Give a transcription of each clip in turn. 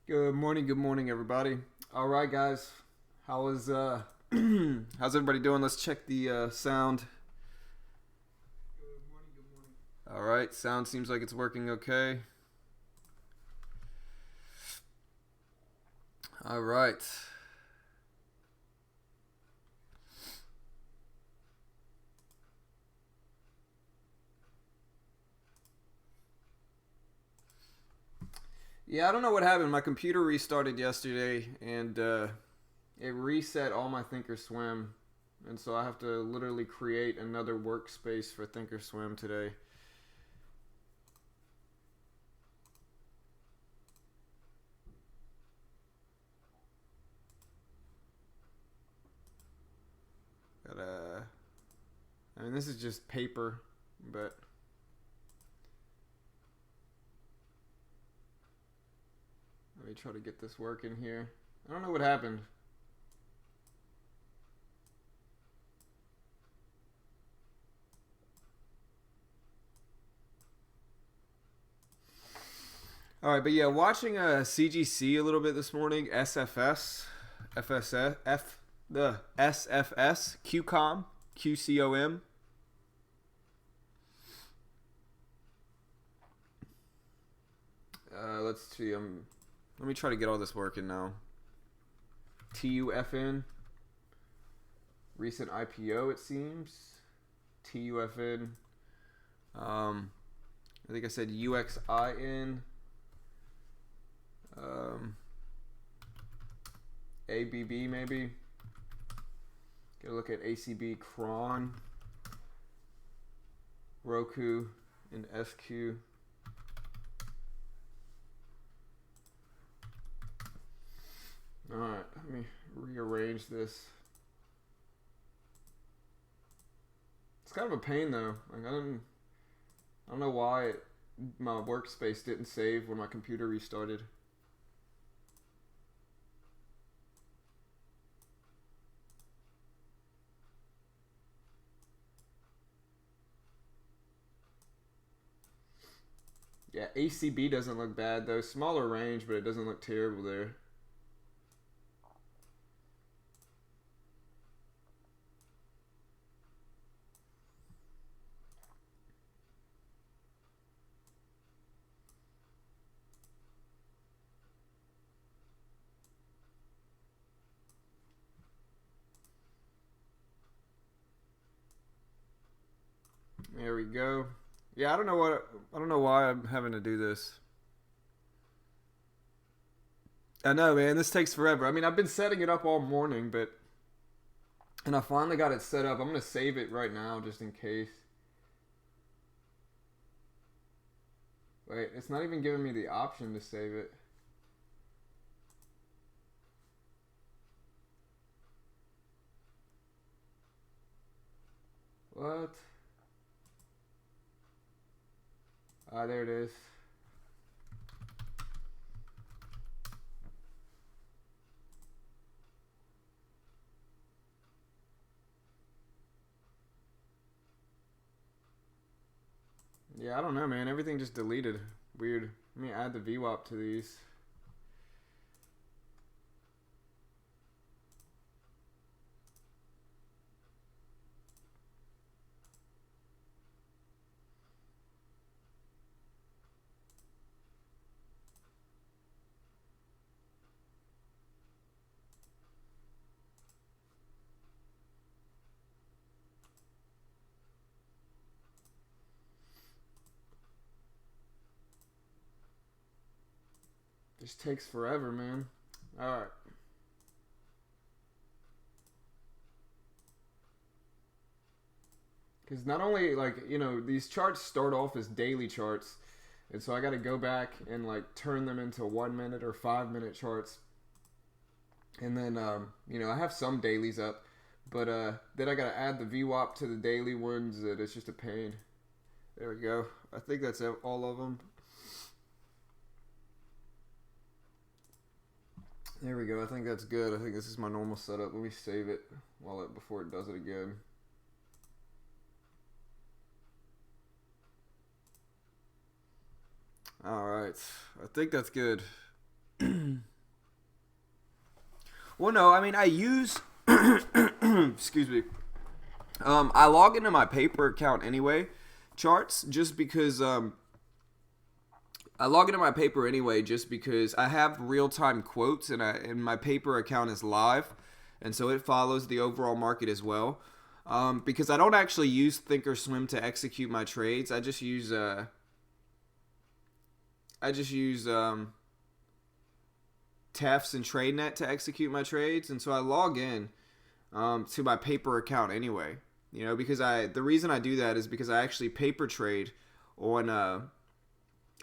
Good morning, everybody. All right, guys. How is how's everybody doing? Let's check the sound. All right, sound seems like it's working okay. All right. Yeah, I don't know what happened. My computer restarted yesterday, and it reset all my Thinkorswim, and so I have to literally create another workspace for Thinkorswim today. Gotta. I mean, this is just paper, but let me try to get this working here. I don't know what happened. All right, but yeah, watching CGC a little bit this morning, SFS, FSF, the SFS, QCOM, QCOM. Let's see. Let me try to get all this working now. TUFN, recent IPO it seems. TUFN. I think I said UXIN. ABB maybe. Get a look at ACB Cron, Roku, and SQ. Alright, let me rearrange this. It's kind of a pain though. Like I don't know why my workspace didn't save when my computer restarted. Yeah, ACB doesn't look bad though. Smaller range, but it doesn't look terrible there. There we go. Yeah, I don't know why I'm having to do this. I know, man. This takes forever. I mean, I've been setting it up all morning, and I finally got it set up. I'm gonna save it right now just in case. Wait, it's not even giving me the option to save it. What? Ah, there it is. Yeah, I don't know, man. Everything just deleted. Weird. Let me add the VWAP to these. Just takes forever, man. All right. Because not only like these charts start off as daily charts, and so I got to go back and like turn them into 1 minute or 5 minute charts, and then I have some dailies up, but then I got to add the VWAP to the daily ones. That it's just a pain. There we go. I think that's all of them. There we go. I think that's good. I think this is my normal setup. Let me save it before it does it again. All right. I think that's good. Well, no, I mean I use. Excuse me. I log into my paper account anyway, charts, just because I log into my paper anyway, just because I have real time quotes, and my paper account is live, and so it follows the overall market as well. Because I don't actually use Thinkorswim to execute my trades. I just use Tefs and TradeNet to execute my trades, and so I log in to my paper account anyway. Because the reason I do that is because I actually paper trade on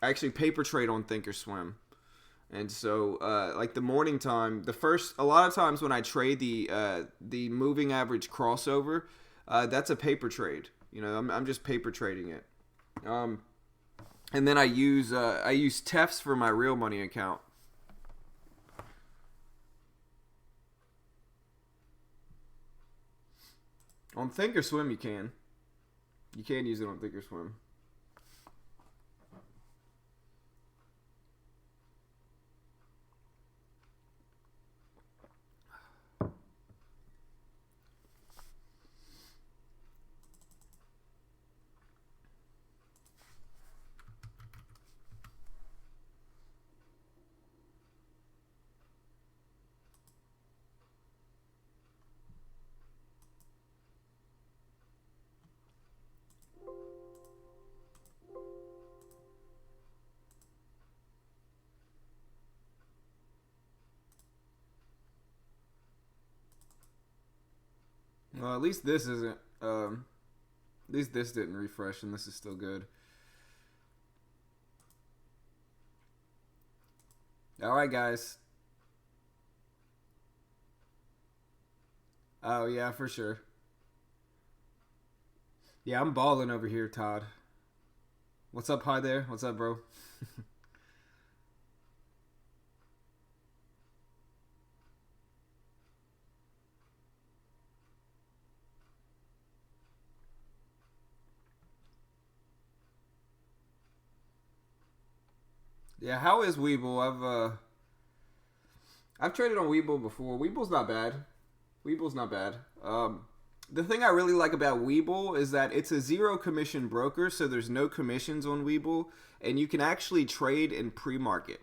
Thinkorswim. And so, like the morning time, a lot of times when I trade the moving average crossover, that's a paper trade. I'm just paper trading it. And then I use Tefs for my real money account. On Thinkorswim, you can use it on Thinkorswim. Well, at least this isn't. At least this didn't refresh, and this is still good. All right, guys. Oh yeah, for sure. Yeah, I'm balling over here, Todd. What's up, hi there? What's up, bro? Yeah, how is Weeble? I've traded on Weeble before. Weeble's not bad. Weeble's not bad. The thing I really like about Weeble is that it's a zero commission broker, so there's no commissions on Weeble, and you can actually trade in pre-market.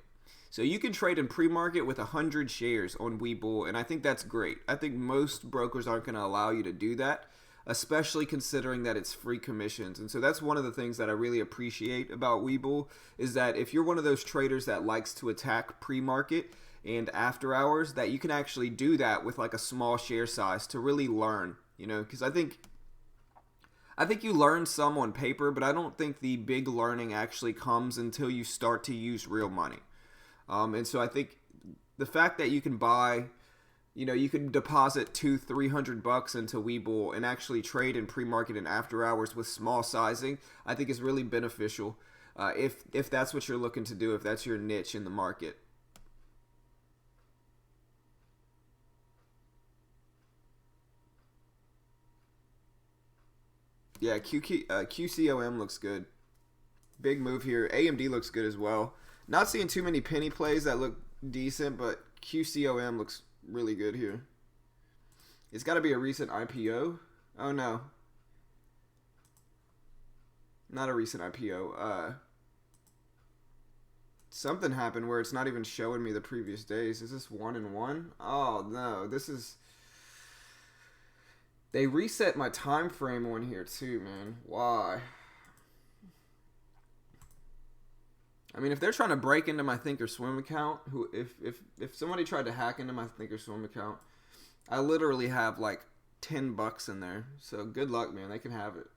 So you can trade in pre-market with 100 shares on Weeble, and I think that's great. I think most brokers aren't going to allow you to do that, especially considering that it's free commissions. And so that's one of the things that I really appreciate about Weeble, is that if you're one of those traders that likes to attack pre-market and after hours, that you can actually do that with like a small share size to really learn, because I think you learn some on paper, but I don't think the big learning actually comes until you start to use real money. And so I think the fact that you can buy, you can deposit $200-300 into Webull and actually trade in pre-market and after hours with small sizing, I think is really beneficial. If that's what you're looking to do, if that's your niche in the market. Yeah, QCOM looks good. Big move here. AMD looks good as well. Not seeing too many penny plays that look decent, but QCOM looks really good here. It's got to be a recent IPO. Oh no, not a recent IPO. Something happened where it's not even showing me the previous days. Is this 1 and 1? Oh no, this is. They reset my time frame on here too, man. Why? I mean, if they're trying to break into my Thinkorswim account, if somebody tried to hack into my Thinkorswim account, I literally have like $10 in there. So good luck, man. They can have it.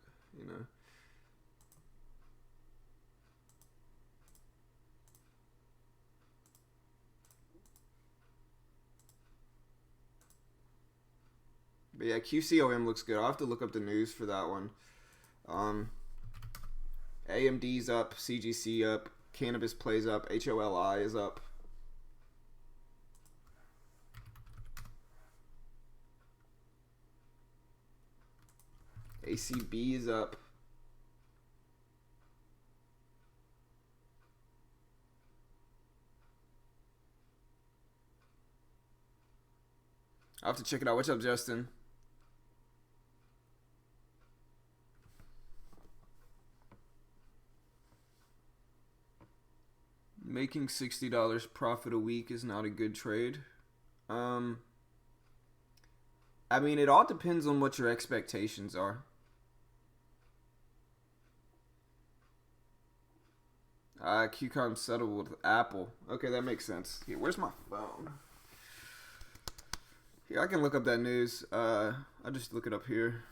But yeah, QCOM looks good. I'll have to look up the news for that one. AMD's up, CGC up, Cannabis plays up, HOLI is up. ACB is up. I'll have to check it out. What's up, Justin? Making $60 profit a week is not a good trade. I mean, it all depends on what your expectations are. QCOM settled with Apple. Okay, that makes sense. Here, where's my phone? Here, I can look up that news. I'll just look it up here.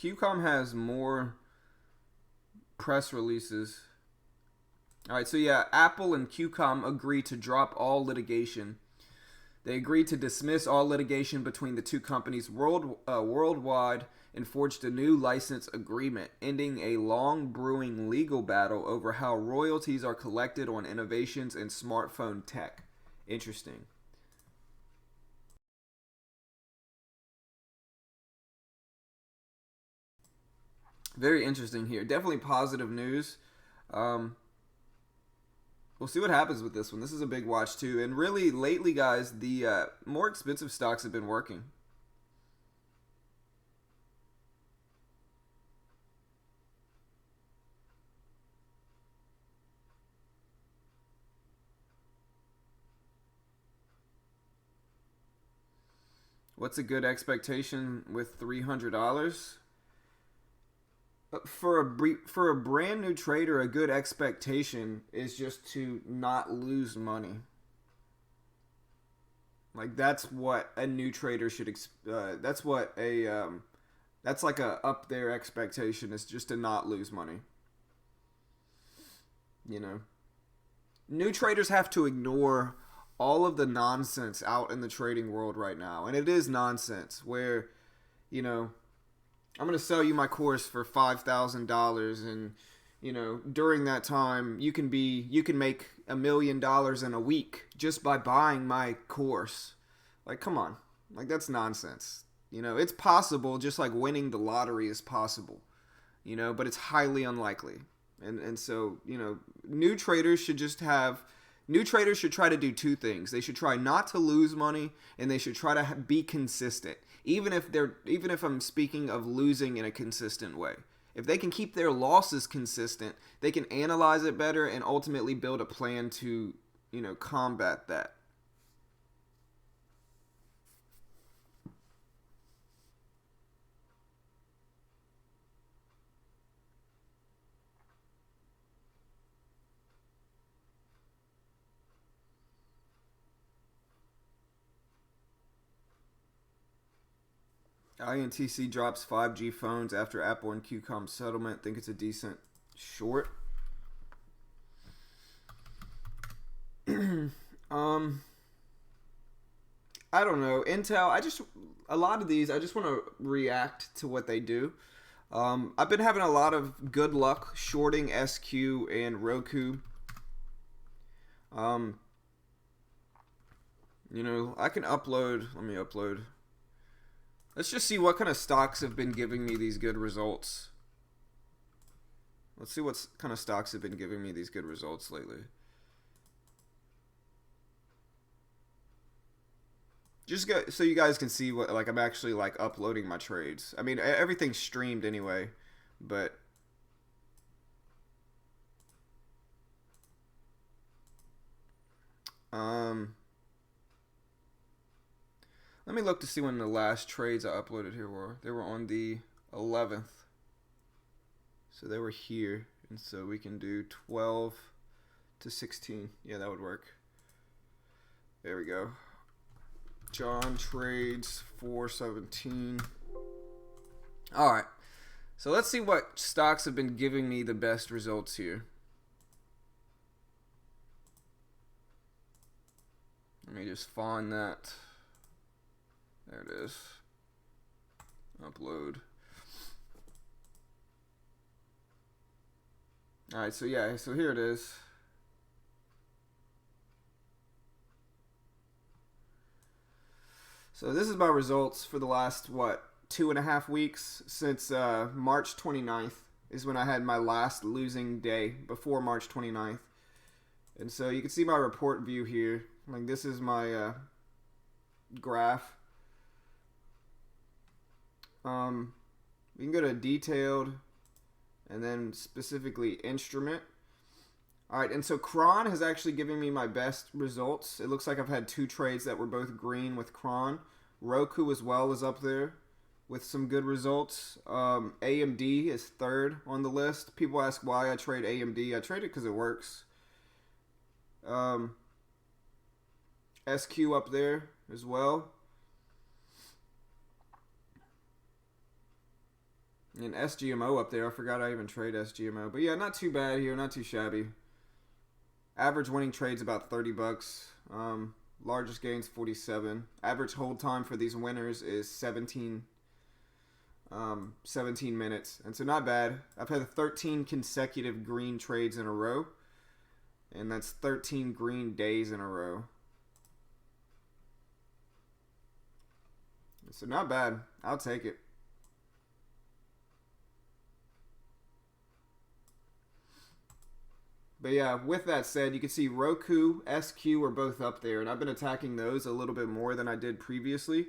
QCOM has more press releases. All right, so yeah, Apple and QCOM agree to drop all litigation. They agreed to dismiss all litigation between the two companies worldwide and forged a new license agreement, ending a long brewing legal battle over how royalties are collected on innovations in smartphone tech. Interesting. Very interesting here. Definitely positive news. Um, we'll see what happens with this one. This is a big watch too. And really, lately, guys, the more expensive stocks have been working. What's a good expectation with $300? For a brand new trader, a good expectation is just to not lose money. Like that's what a new trader should. That's what a that's like a up there expectation is just to not lose money. You know, new traders have to ignore all of the nonsense out in the trading world right now, and it is nonsense. Where you know I'm going to sell you my course for $5,000 and during that time you can make $1,000,000 in a week just by buying my course. Like come on. Like that's nonsense. It's possible, just like winning the lottery is possible. But it's highly unlikely. And so, new traders should try to do two things. They should try not to lose money, and they should try to be consistent. Even if I'm speaking of losing in a consistent way. If they can keep their losses consistent, they can analyze it better and ultimately build a plan to, combat that. INTC drops 5G phones after Apple and QCOM settlement. Think it's a decent short. I don't know. Intel, a lot of these, I just want to react to what they do. I've been having a lot of good luck shorting SQ and Roku. I can upload. Let me upload. Let's just see what kind of stocks have been giving me these good results. Let's see what kind of stocks have been giving me these good results lately. Just so you guys can see what I'm actually uploading my trades. I mean, everything's streamed anyway, but let me look to see when the last trades I uploaded here were. They were on the 11th. So they were here. And so we can do 12 to 16. Yeah, that would work. There we go. John trades 417. All right. So let's see what stocks have been giving me the best results here. Let me just find that. There it is. Upload. Alright, so yeah, so here it is. So this is my results for the last, what, 2.5 weeks since March 29th is when I had my last losing day before March 29th. And so you can see my report view here. Like this is my graph. We can go to detailed and then specifically instrument. Alright, and so Cron has actually given me my best results. It looks like I've had 2 trades that were both green with Cron. Roku as well is up there with some good results. AMD is 3rd on the list. People ask why I trade AMD. I trade it because it works. SQ up there as well. And SGMO up there. I forgot I even trade SGMO. But yeah, not too bad here. Not too shabby. Average winning trade's about $30. Largest gains 47. Average hold time for these winners is 17 minutes. And so not bad. I've had 13 consecutive green trades in a row. And that's 13 green days in a row. So not bad. I'll take it. But yeah, with that said, you can see Roku, SQ are both up there. And I've been attacking those a little bit more than I did previously.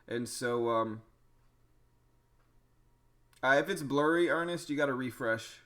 And so, if it's blurry, Ernest, you got to refresh.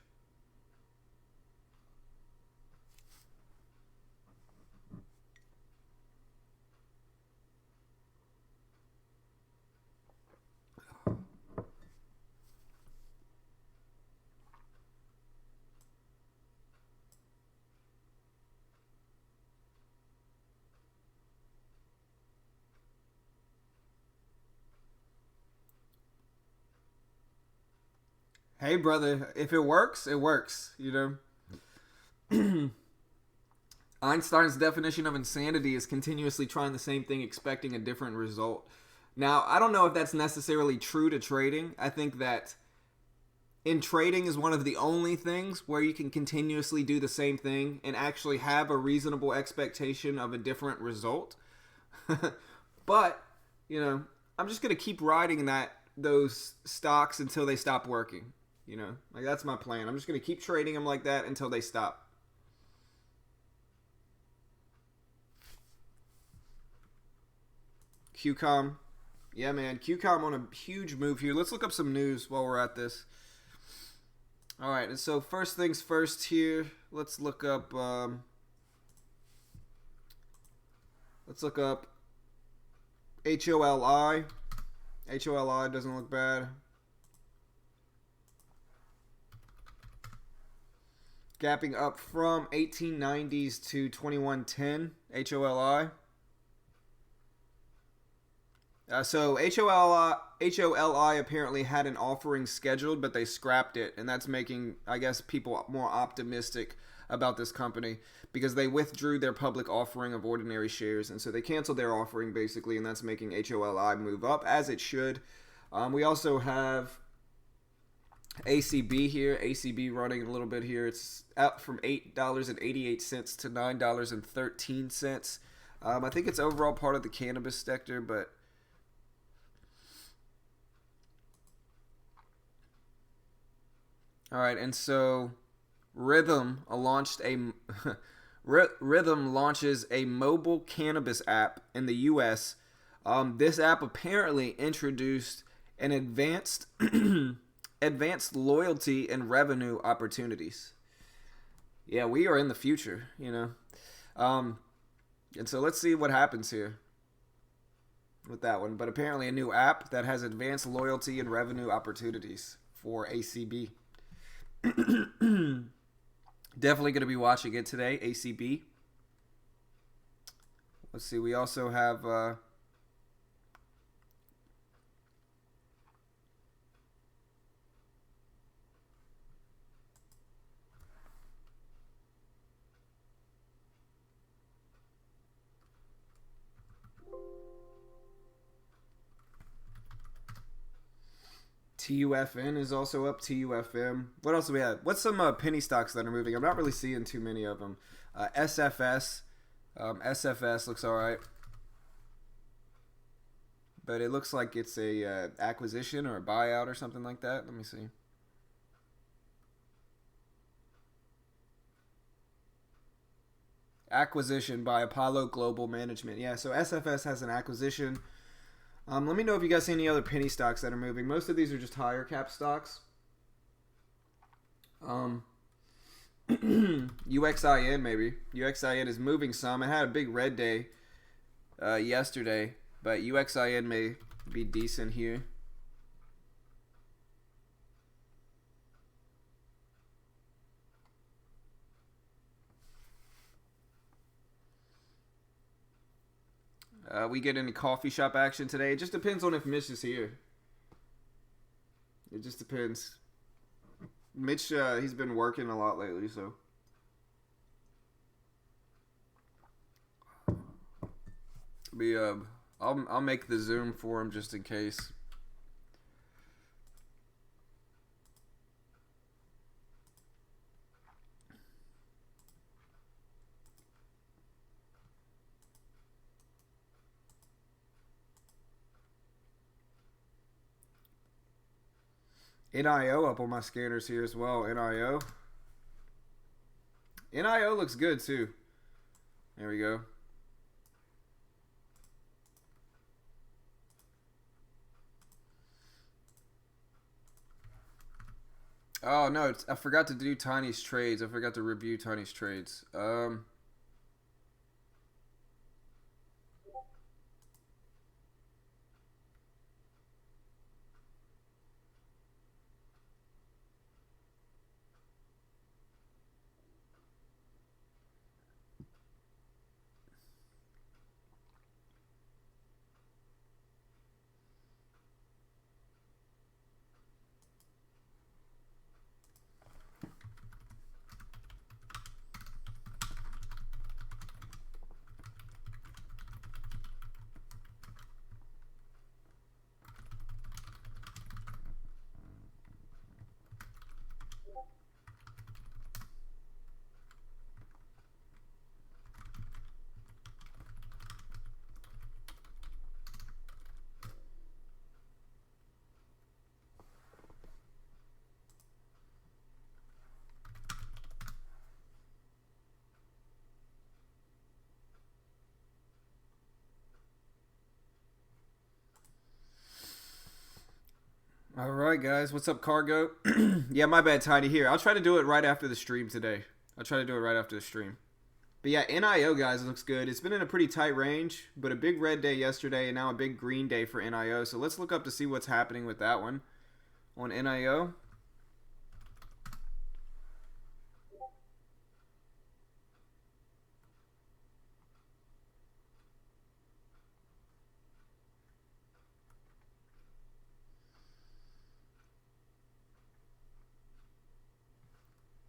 Hey, brother, if it works, it works, you know? Einstein's definition of insanity is continuously trying the same thing, expecting a different result. Now, I don't know if that's necessarily true to trading. I think that in trading is one of the only things where you can continuously do the same thing and actually have a reasonable expectation of a different result. But, you know, I'm just going to keep riding those stocks until they stop working. You know, like that's my plan. I'm just going to keep trading them like that until they stop. QCOM. Yeah, man. QCOM on a huge move here. Let's look up some news while we're at this. All right. And so first things first here. Let's look up. HOLI. HOLI doesn't look bad. Gapping up from 1890s to 2110. HOLI. So HOLI apparently had an offering scheduled, but they scrapped it, and that's making, I guess, people more optimistic about this company because they withdrew their public offering of ordinary shares, and so they canceled their offering basically, and that's making HOLI move up as it should. We also have ACB here. ACB running a little bit here. It's up from $8.88 to $9.13. I think it's overall part of the cannabis sector, but all right, and so Rhythm launches a mobile cannabis app in the U.S. This app apparently introduced an advanced loyalty and revenue opportunities. Yeah, we are in the future, you know. And so let's see what happens here with that one. But apparently a new app that has advanced loyalty and revenue opportunities for ACB. Definitely going to be watching it today, ACB. Let's see, we also have TUFN is also up. TUFM. What else do we have? What's some penny stocks that are moving? I'm not really seeing too many of them. SFS. SFS looks all right. but it looks like it's a acquisition or a buyout or something like that. Let me see. Acquisition by Apollo Global Management. Yeah, so SFS has an acquisition. Let me know if you guys see any other penny stocks that are moving. Most of these are just higher cap stocks. UXIN maybe. UXIN is moving some. It had a big red day yesterday, but UXIN may be decent here. We get any coffee shop action today. It just depends on if Mitch is here. It just depends. Mitch, he's been working a lot lately, so. I'll make the Zoom for him just in case. NIO up on my scanners here as well. NIO. NIO looks good too. There we go. Oh no, I forgot to do Tiny's trades. I forgot to review Tiny's trades. All right, guys. What's up, Cargo? Yeah, my bad, Tiny. Here, I'll try to do it right after the stream today. I'll try to do it right after the stream. But yeah, NIO, guys, looks good. It's been in a pretty tight range, but a big red day yesterday and now a big green day for NIO. So let's look up to see what's happening with that one on NIO.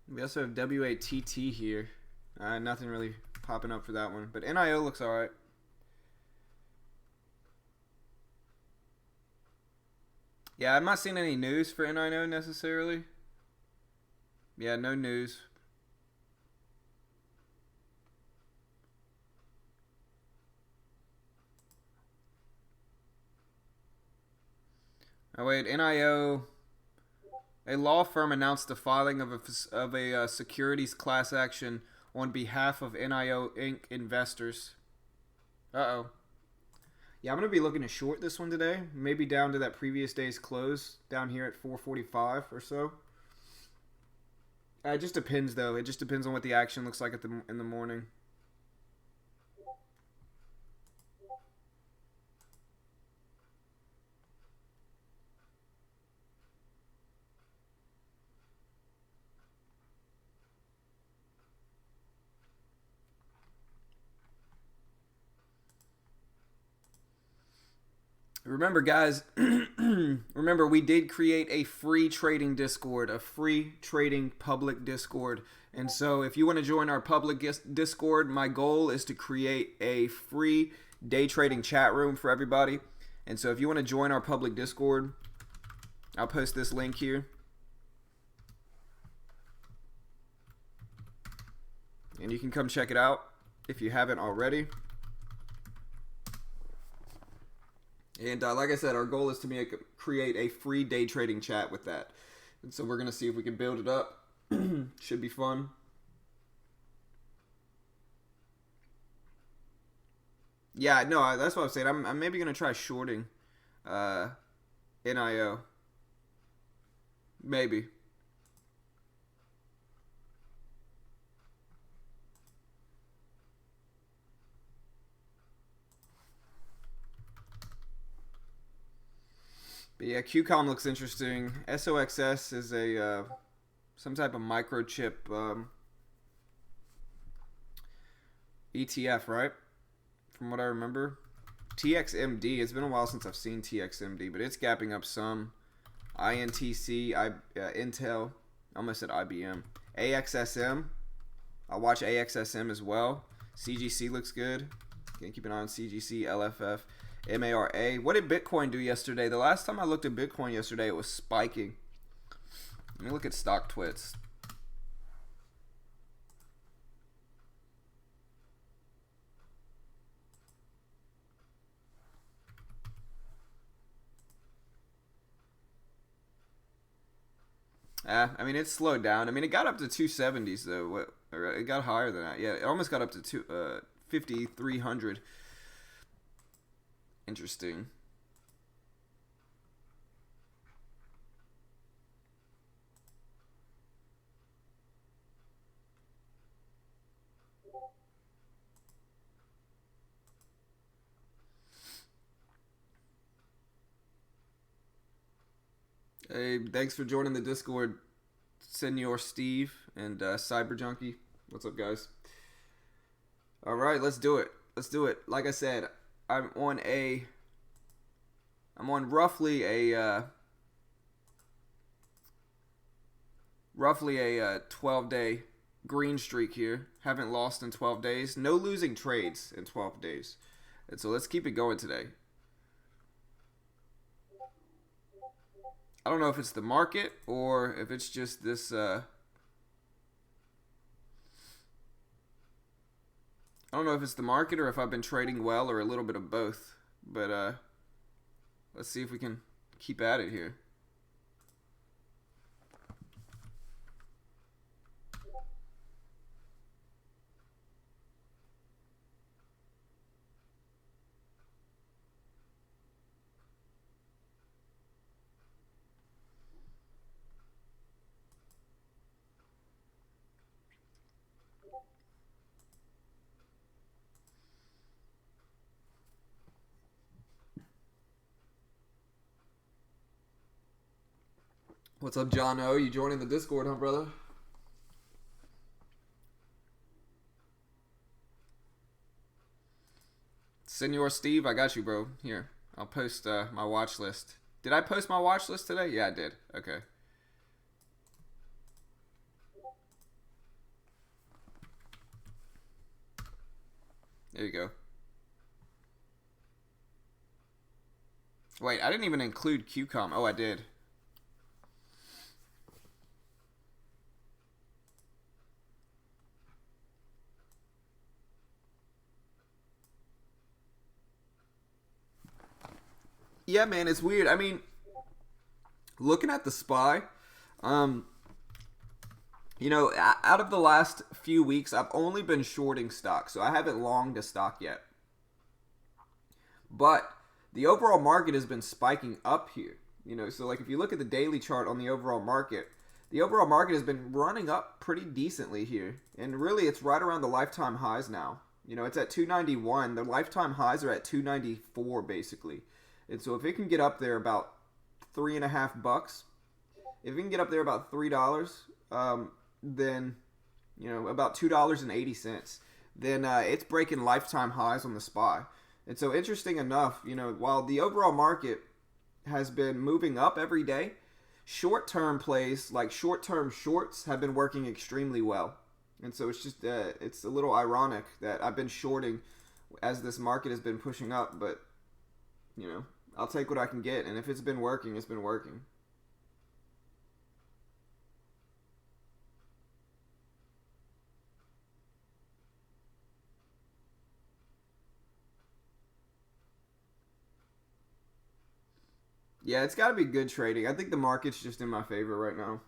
We also have WATT here. Nothing really popping up for that one. But NIO looks alright. Yeah, I'm not seeing any news for NIO necessarily. Yeah, no news. Oh wait, NIO. A law firm announced the filing of a securities class action on behalf of NIO Inc. investors. Uh-oh. Yeah, I'm going to be looking to short this one today. Maybe down to that previous day's close, down here at 445 or so. It just depends, though. It just depends on what the action looks like in the morning. Remember, guys, remember we did create a free trading Discord, a free trading public Discord. And so if you want to join our public Discord, my goal is to create a free day trading chat room for everybody. And so if you want to join our public Discord, I'll post this link here. And you can come check it out if you haven't already. And like I said, our goal is to create a free day trading chat with that. And so we're going to see if we can build it up. Should be fun. Yeah, no, that's what I'm saying. I'm maybe going to try shorting uh, NIO. Maybe. But yeah, QCOM looks interesting. SOXS is a some type of microchip ETF, right? From what I remember. TXMD. It's been a while since I've seen TXMD, but it's gapping up some. INTC, Intel. I almost said IBM. AXSM. I'll watch AXSM as well. CGC looks good. Can keep an eye on CGC, LFF, MARA. What did Bitcoin do yesterday? The last time I looked at Bitcoin yesterday, it was spiking. Let me look at stock twits. I mean, it's slowed down. I mean, it got up to 270s, though. It got higher than that. Yeah, it almost got up to 5,300. Interesting. Hey, thanks for joining the Discord, Senor Steve and Cyber Junkie. What's up, guys? All right, let's do it. Let's do it. Like I said, I'm on roughly a 12-day green streak here. Haven't lost in 12 days. No losing trades in 12 days. And so let's keep it going today. I don't know if it's the market or if it's just this I don't know if it's the market or if I've been trading well or a little bit of both. But let's see if we can keep at it here. What's up, John O? You joining the Discord, huh, brother? Senor Steve, I got you, bro. Here, I'll post my watch list. Did I post my watch list today? Yeah, I did. Okay. There you go. Wait, I didn't even include QCOM. Oh, I did. Yeah, man, it's weird. I mean, looking at the SPY, um, out of the last few weeks, I've only been shorting stock, so I haven't longed a stock yet. But the overall market has been spiking up here. So like if you look at the daily chart on the overall market has been running up pretty decently here. And really it's right around the lifetime highs now. It's at 291. The lifetime highs are at 294 basically. And so if it can get up there about $3.50, if it can get up there about $3, then about $2.80, then it's breaking lifetime highs on the SPY. And so interesting enough, while the overall market has been moving up every day, short-term plays like short-term shorts have been working extremely well. And so it's just it's a little ironic that I've been shorting as this market has been pushing up, but I'll take what I can get, and if it's been working, it's been working. Yeah, it's got to be good trading. I think the market's just in my favor right now.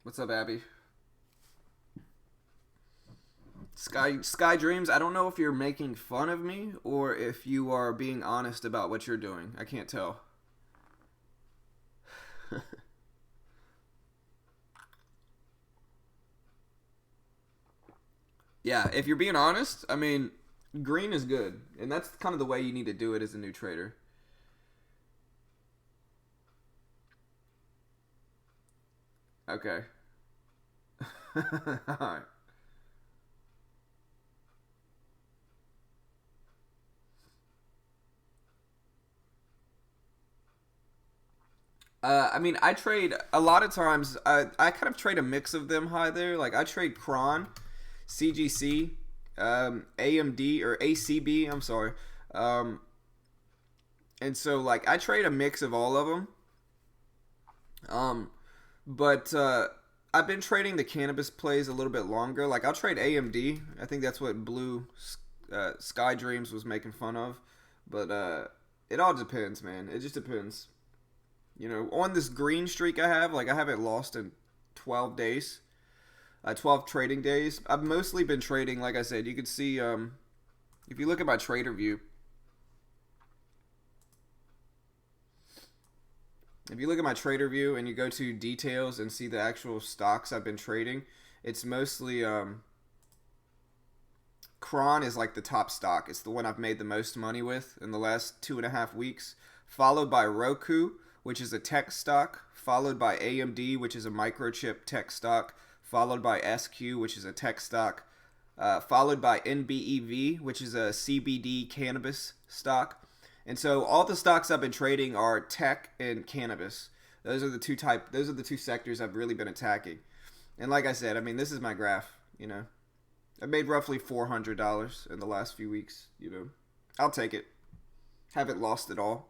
What's up, Abby? Sky Dreams, I don't know if you're making fun of me or if you are being honest about what you're doing. I can't tell. Yeah, if you're being honest, I mean, green is good, and that's kind of the way you need to do it as a new trader. Okay. All right. I mean, I trade a lot of times. I kind of trade a mix of them high there. Like I trade Cron, CGC, AMD or ACB. I'm sorry. Um, and so like I trade a mix of all of them. Um, but I've been trading the cannabis plays a little bit longer. Like I'll trade AMD. I think that's what Blue Sky Dreams was making fun of. But it all depends, man. It just depends. You know, on this green streak I have, like I haven't lost in 12 days, 12 trading days. I've mostly been trading, like I said. You can see if you look at my trader view. If you look at my trader view and you go to details and see the actual stocks I've been trading, it's mostly Kron is like the top stock. It's the one I've made the most money with in the last 2.5 weeks, followed by Roku, which is a tech stock, followed by AMD, which is a microchip tech stock, followed by SQ, which is a tech stock, followed by NBEV, which is a CBD cannabis stock. And so all the stocks I've been trading are tech and cannabis. Those are the two sectors I've really been attacking. And like I said, I mean, this is my graph, you know. I've made roughly $400 in the last few weeks, you know. I'll take it. Haven't lost it all.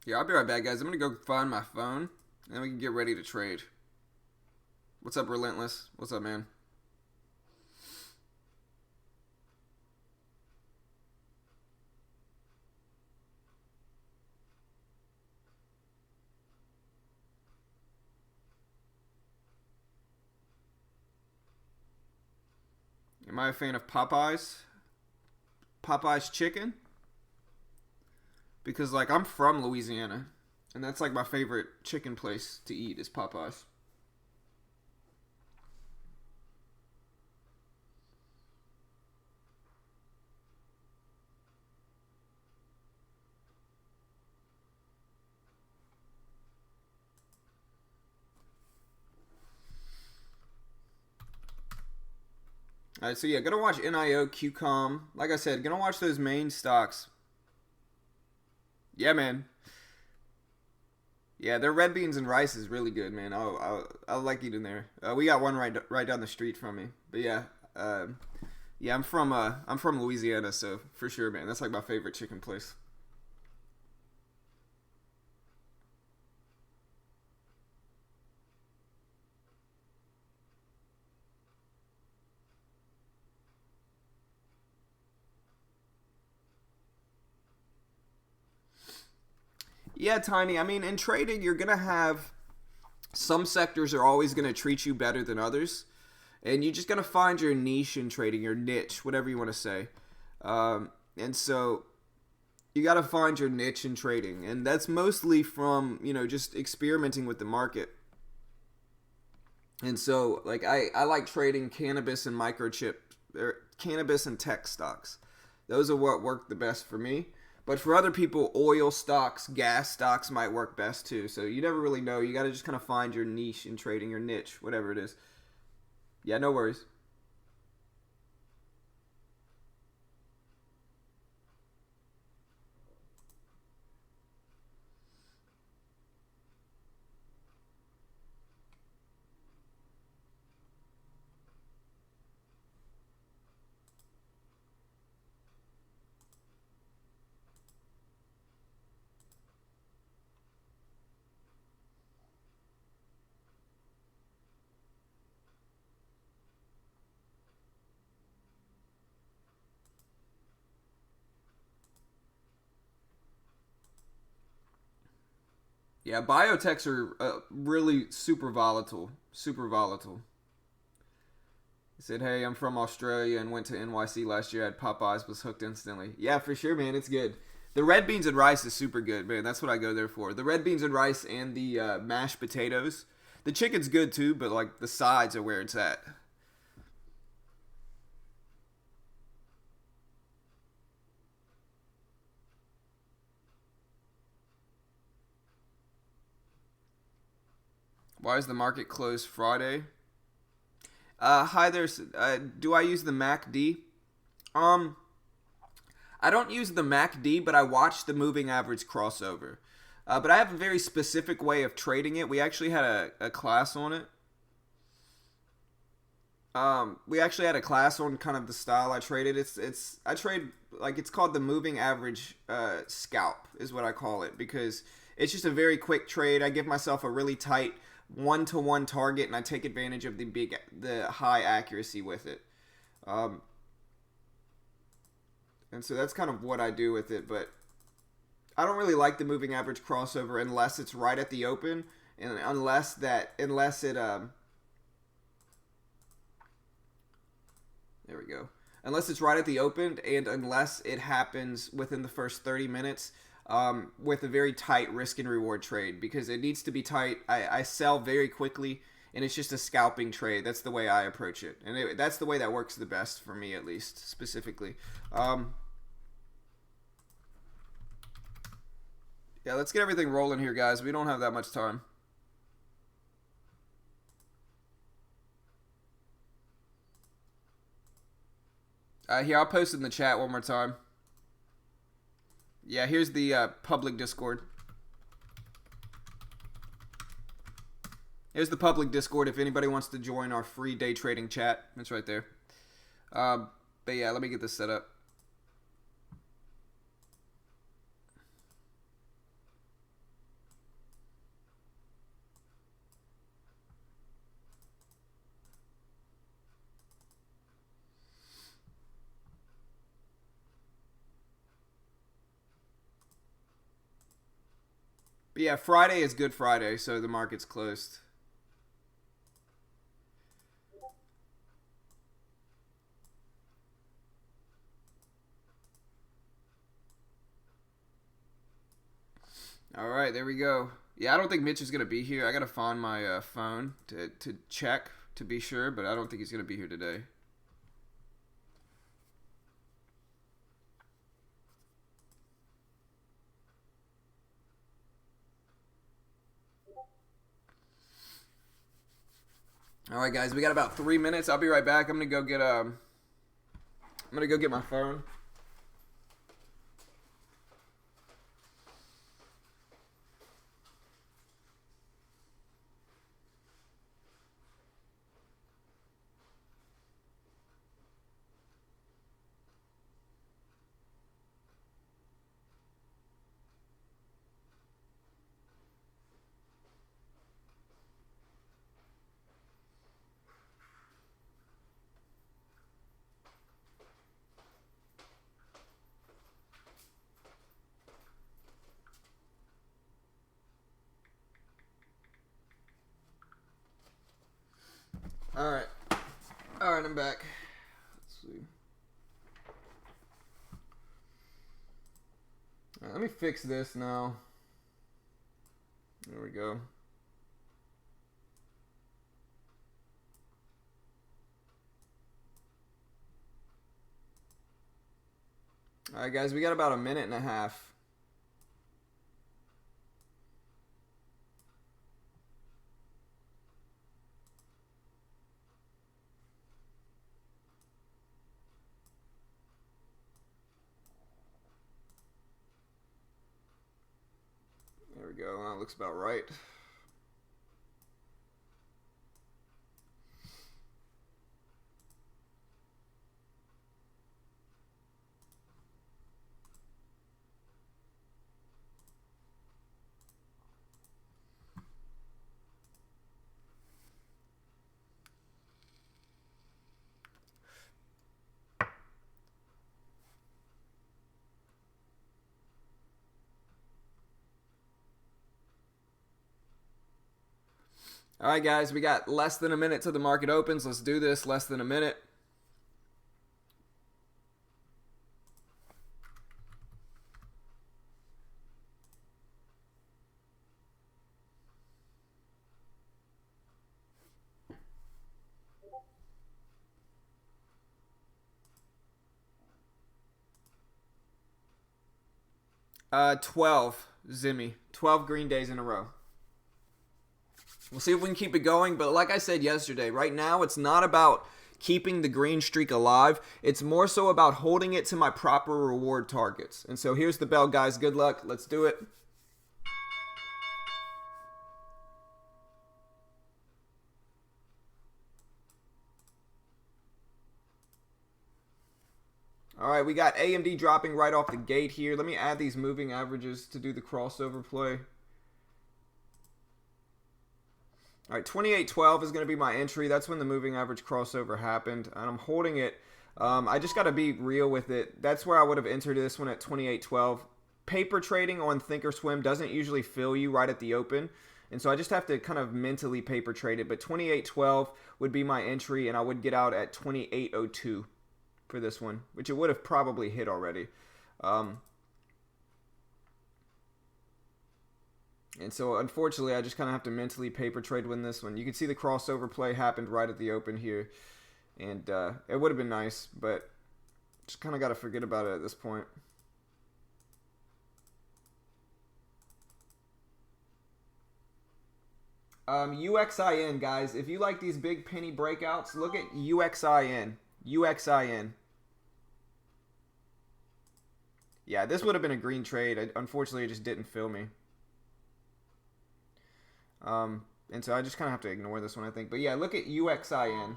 Yeah, I'll be right back, guys. I'm going to go find my phone, and then we can get ready to trade. What's up, Relentless? What's up, man? Am I a fan of Popeyes? Popeyes chicken? Because, like, I'm from Louisiana, and that's, like, my favorite chicken place to eat is Popeyes. All right, so yeah, gonna watch NIO, QCOM. Like I said, gonna watch those main stocks. Yeah, man. Yeah, their red beans and rice is really good, man. I'll like eating there. We got one right down the street from me. But yeah, yeah, I'm from Louisiana, so for sure, man. That's like my favorite chicken place. Yeah, Tiny. I mean, in trading, you're gonna have some sectors are always gonna treat you better than others, and you're just gonna find your niche in trading, your niche, whatever you want to say. And so you got to find your niche in trading, and that's mostly from just experimenting with the market. And so like I like trading cannabis and microchip or cannabis and tech stocks. Those are what work the best for me. But for other people, oil stocks, gas stocks might work best too. So you never really know. You got to just kind of find your niche in trading, your niche, whatever it is. Yeah, no worries. Yeah, biotechs are really super volatile. Super volatile. He said, "Hey, I'm from Australia and went to NYC last year. I had Popeyes, was hooked instantly." Yeah, for sure, man. It's good. The red beans and rice is super good, man. That's what I go there for. The red beans and rice and the mashed potatoes. The chicken's good too, but like the sides are where it's at. Why is the market closed Friday? Hi there. Do I use the MACD? Um, I don't use the MACD, but I watch the moving average crossover. But I have a very specific way of trading it. We actually had a class on it. We actually had a class on kind of the style I traded. I trade like it's called the moving average scalp is what I call it because it's just a very quick trade. I give myself a really tight 1-to-1 target and I take advantage of the high accuracy with it. Um, and so that's kind of what I do with it. But I don't really like the moving average crossover unless it's right at the open and unless it there we go. Unless it's right at the open and unless it happens within the first 30 minutes with a very tight risk and reward trade because it needs to be tight. I sell very quickly and it's just a scalping trade. That's the way I approach it. And that's the way that works the best for me, at least, specifically. Yeah, let's get everything rolling here, guys. We don't have that much time. Here, I'll post it in the chat one more time. Yeah, here's the public Discord. Here's the public Discord if anybody wants to join our free day trading chat. It's right there. But yeah, let me get this set up. But yeah, Friday is Good Friday, so the market's closed. All right, there we go. Yeah, I don't think Mitch is gonna be here. I gotta find my phone to check to be sure, but I don't think he's gonna be here today. All right, guys, we got about 3 minutes. I'll be right back. I'm gonna go get my phone. All right, all right, I'm back. Let's see. All right, let me fix this now. There we go. All right, guys, we got about a minute and a half. There we go. That looks about right. All right, guys, we got less than a minute till the market opens. Let's do this. Less than a minute. Uh, 12 Zimmy. 12 green days in a row. We'll see if we can keep it going, but like I said yesterday, right now it's not about keeping the green streak alive. It's more so about holding it to my proper reward targets. And so here's the bell, guys. Good luck. Let's do it. All right, we got AMD dropping right off the gate here. Let me add these moving averages to do the crossover play. All right, 28.12 is going to be my entry. That's when the moving average crossover happened, and I'm holding it. I just got to be real with it. That's where I would have entered this one at 28.12. Paper trading on Thinkorswim doesn't usually fill you right at the open, and so I just have to kind of mentally paper trade it. But 28.12 would be my entry, and I would get out at 28.02 for this one, which it would have probably hit already. And so, unfortunately, I just kind of have to mentally paper trade win this one. You can see the crossover play happened right at the open here. And it would have been nice, but just kind of got to forget about it at this point. UXIN, guys. If you like these big penny breakouts, look at UXIN. UXIN. Yeah, this would have been a green trade. Unfortunately, it just didn't fill me. And so I just kind of have to ignore this one, I think. But yeah, look at UXIN.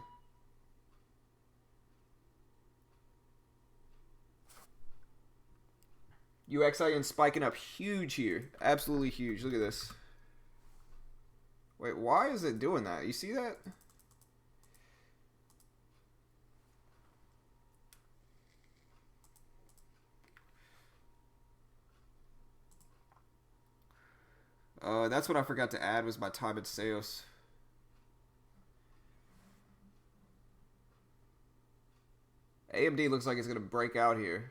UXIN spiking up huge here. Absolutely huge. Look at this. Wait, why is it doing that? You see that? That's what I forgot to add was my time at sales. AMD looks like it's going to break out here.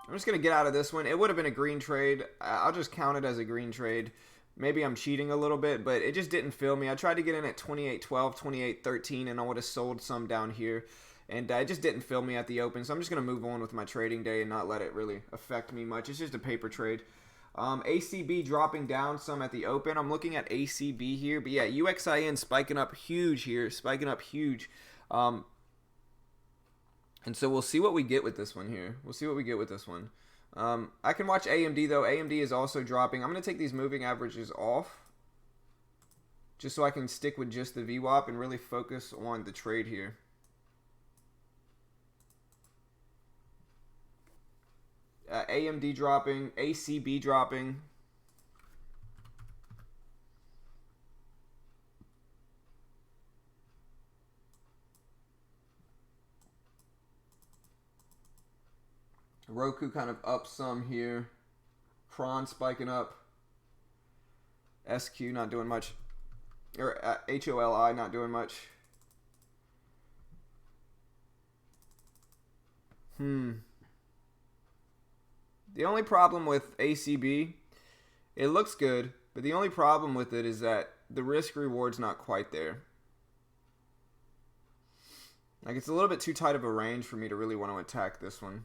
I'm just going to get out of this one. It would have been a green trade. I'll just count it as a green trade. Maybe I'm cheating a little bit, but it just didn't fill me. I tried to get in at 28.12, 28.13, and I would have sold some down here. And it just didn't fill me at the open. So I'm just going to move on with my trading day and not let it really affect me much. It's just a paper trade. ACB dropping down some at the open. I'm looking at ACB here. But yeah, UXIN spiking up huge here. Spiking up huge. And so we'll see what we get with this one here. We'll see what we get with this one. I can watch AMD though. AMD is also dropping. I'm going to take these moving averages off. Just so I can stick with just the VWAP and really focus on the trade here. AMD dropping, ACB dropping. Roku kind of up some here. Cron spiking up. SQ not doing much. Or HOLI not doing much. The only problem with ACB, it looks good, but the only problem with it is that the risk reward's not quite there. Like, it's a little bit too tight of a range for me to really want to attack this one.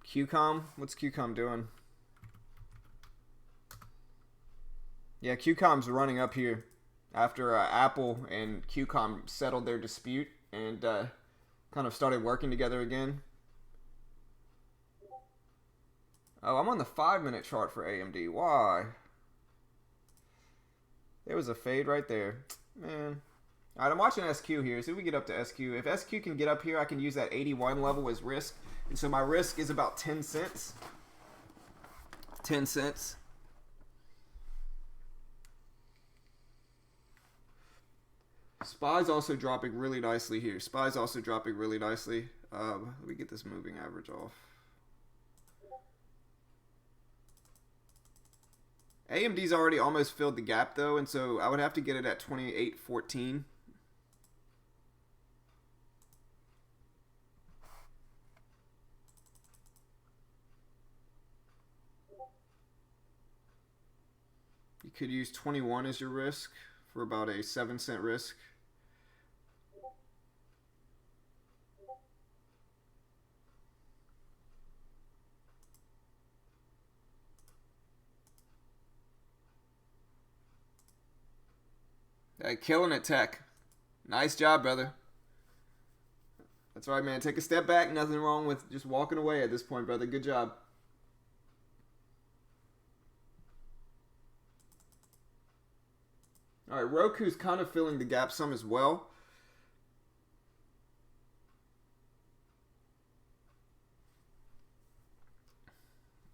QCOM? What's QCOM doing? Yeah, QCOM's running up here after Apple and QCOM settled their dispute and kind of started working together again. Oh, I'm on the 5-minute chart for AMD. Why? There was a fade right there. Man. Alright, I'm watching SQ here. See if we get up to SQ. If SQ can get up here, I can use that 81 level as risk. And so my risk is about 10 cents. 10 cents. SPY's also dropping really nicely here. SPY's also dropping really nicely. Let me get this moving average off. AMD's already almost filled the gap though, and so I would have to get it at 28.14. You could use 21 as your risk for about a 7-cent risk. Hey, killing it, Tech. Nice job, brother. That's right, man. Take a step back. Nothing wrong with just walking away at this point, brother. Good job. All right, Roku's kind of filling the gap some as well.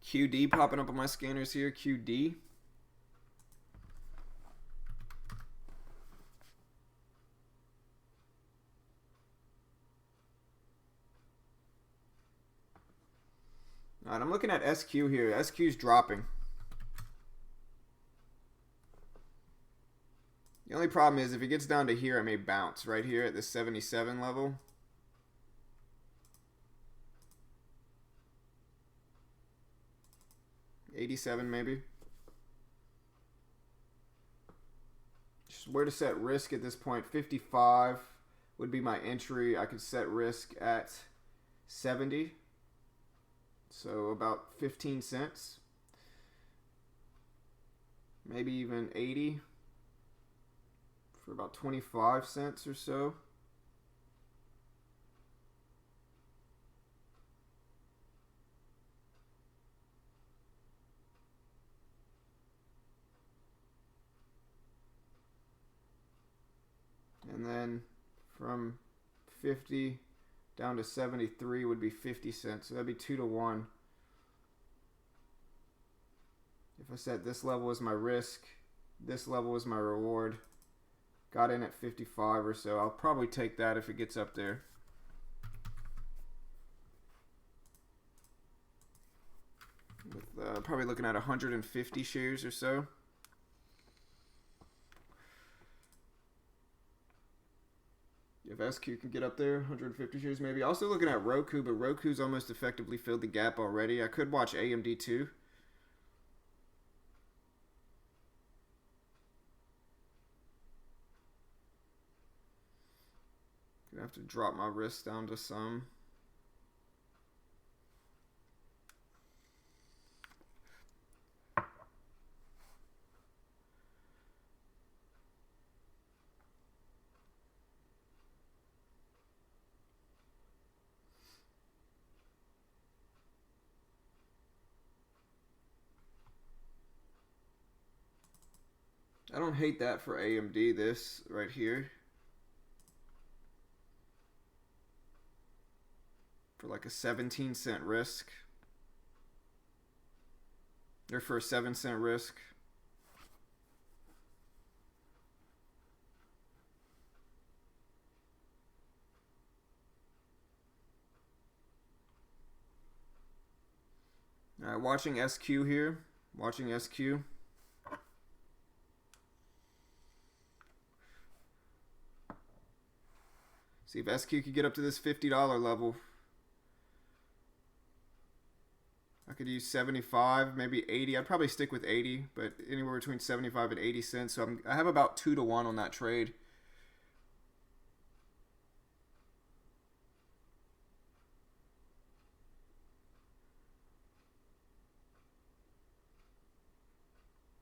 QD popping up on my scanners here. QD. All right, I'm looking at SQ here. SQ's dropping. The only problem is if it gets down to here, it may bounce right here at the 77 level. $87 maybe. Just where to set risk at this point. 55 would be my entry. I could set risk at 70. So about 15 cents. Maybe even 80 for about 25 cents or so. And then from 50 down to 73 would be 50 cents. So that'd be 2 to 1. If I said this level is my risk, this level is my reward. Got in at 55 or so. I'll probably take that if it gets up there. With probably looking at 150 shares or so. If SQ can get up there, 150 shares maybe. Also looking at Roku, but Roku's almost effectively filled the gap already. I could watch AMD too. Gonna have to drop my risk down to some. I don't hate that for AMD, this right here. For like a 17-cent risk. Or for a 7-cent risk. Alright, watching SQ here. Watching SQ. See if SQ could get up to this $50 level. I could use 75, maybe 80. I'd probably stick with 80, but anywhere between 75 and 80 cents. So I have about 2 to 1 on that trade.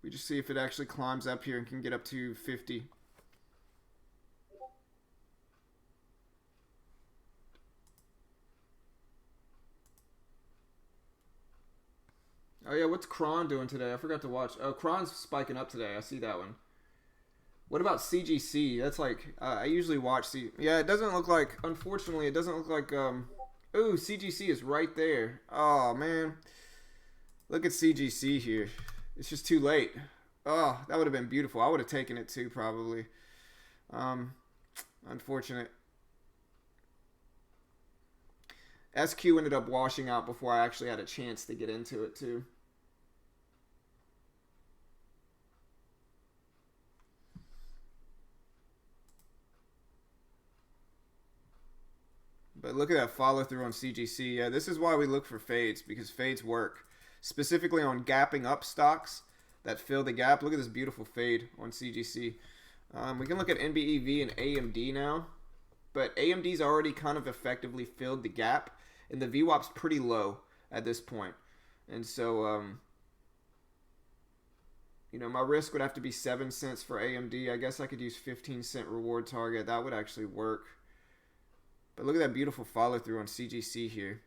We just see if it actually climbs up here and can get up to 50. Oh yeah, what's Kron doing today? I forgot to watch. Oh, Kron's spiking up today. I see that one. What about CGC? That's like I usually watch Yeah, it doesn't look like. Unfortunately, it doesn't look like. Ooh, CGC is right there. Oh man, look at CGC here. It's just too late. Oh, that would have been beautiful. I would have taken it too probably. Unfortunate. SQ ended up washing out before I actually had a chance to get into it too. But look at that follow through on CGC. Yeah, this is why we look for fades, because fades work. Specifically on gapping up stocks that fill the gap. Look at this beautiful fade on CGC. We can look at NBEV and AMD now. But AMD's already kind of effectively filled the gap. And the VWAP's pretty low at this point. And so, you know, my risk would have to be 7 cents for AMD. I guess I could use 15-cent reward target. That would actually work. But look at that beautiful follow through on CGC here.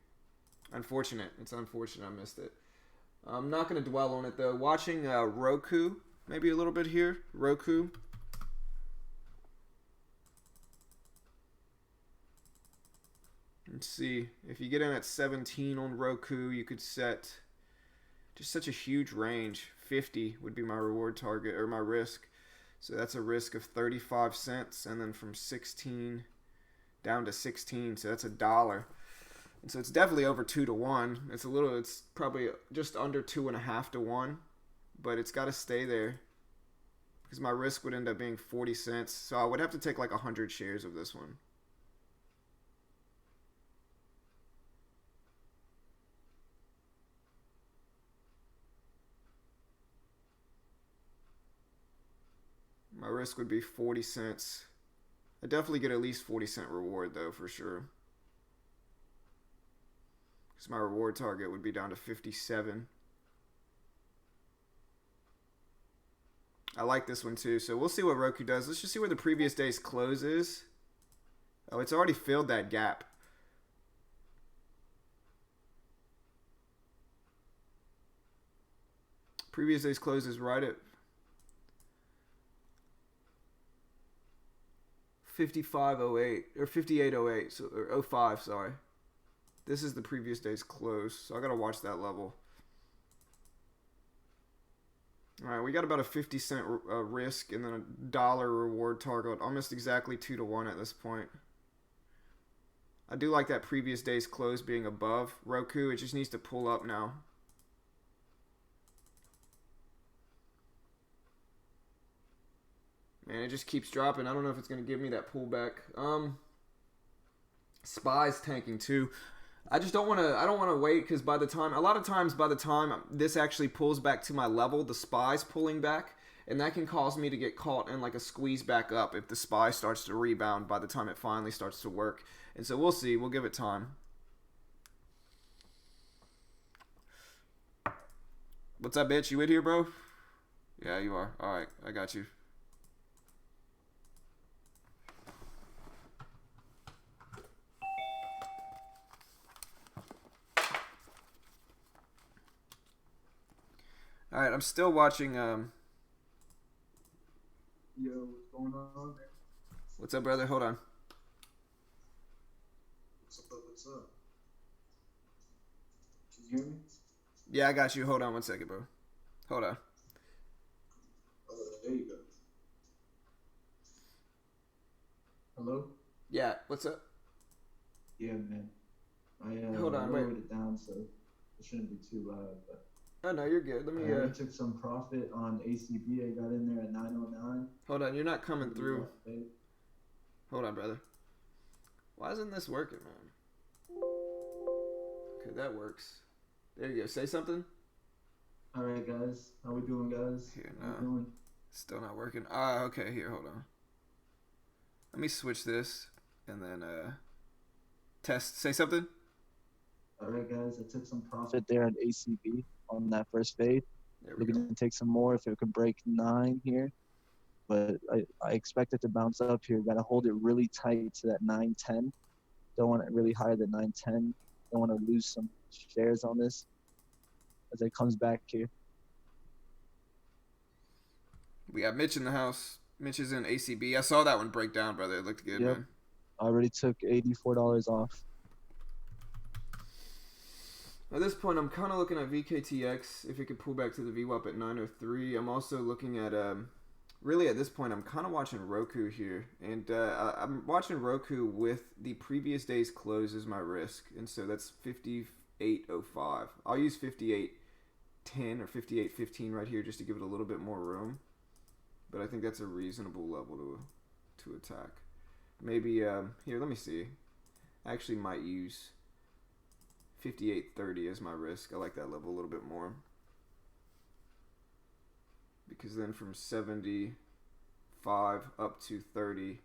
Unfortunate. It's unfortunate I missed it. I'm not going to dwell on it though. Watching Roku, maybe a little bit here. Roku. Let's see. If you get in at 17 on Roku, you could set just such a huge range. 50 would be my reward target or my risk. So that's a risk of 35 cents. And then from 16 down to 16, so that's $1. And so it's definitely over 2 to 1. It's probably just under 2.5 to 1, but it's got to stay there because my risk would end up being 40 cents. So I would have to take like 100 shares of this one. My risk would be 40 cents. I definitely get at least 40-cent reward though, for sure. Because my reward target would be down to 57. I like this one too. So we'll see what Roku does. Let's just see where the previous day's close is. Oh, it's already filled that gap. Previous day's close is right at 55.08 or 58.08, so or 05, sorry. This is the previous day's close, so I gotta watch that level. All right, we got about a 50-cent risk and then $1 reward target, almost exactly 2 to 1 at this point. I do like that previous day's close being above Roku. It just needs to pull up now. Man, it just keeps dropping. I don't know if it's going to give me that pullback. SPY's tanking too. I just don't want to. I don't want to wait because by the time, a lot of times by the time this actually pulls back to my level, the SPY's pulling back, and that can cause me to get caught in like a squeeze back up if the SPY starts to rebound by the time it finally starts to work. And so we'll see. We'll give it time. What's up, bitch? You in here, bro? Yeah, you are. All right, I got you. All right, I'm still watching. Yo, what's going on, man? What's up, brother? Hold on. What's up? What's up? Can you hear me? Yeah, I got you. Hold on 1 second, bro. Hold on. Oh, there you go. Hello? Yeah, what's up? Yeah, man. I Hold on, wait. lowered it down so it shouldn't be too loud. But Oh no, you're good. Let me. I took some profit on ACB. I got in there at 909. Hold on, you're not coming through. Hold on, brother. Why isn't this working, man? Okay, that works. There you go. Say something. All right, guys. How we doing, guys? Here, How we no. doing? Still not working. Ah, okay. Here, hold on. Let me switch this and then test. Say something. All right, guys. I took some profit there at ACB on that first fade. There we go. Looking to take some more if it could break 9 here. But I expect it to bounce up here. Got to hold it really tight to that 910. Don't want it really higher than 910. Don't want to lose some shares on this as it comes back here. We got Mitch in the house. Mitch is in ACB. I saw that one break down, brother. It looked good, Yep. man. I already took $84 off. At this point, I'm kind of looking at VKTX if it could pull back to the VWAP at 903. I'm also looking at really at this point, I'm kind of watching Roku here, and I'm watching Roku with the previous day's close as my risk, and so that's 58.05. I'll use 58.10 or 58.15 right here just to give it a little bit more room, but I think that's a reasonable level to attack. Maybe here, let me see. I actually might use 58.30 as my risk. I like that level a little bit more. Because then from 75 up to 30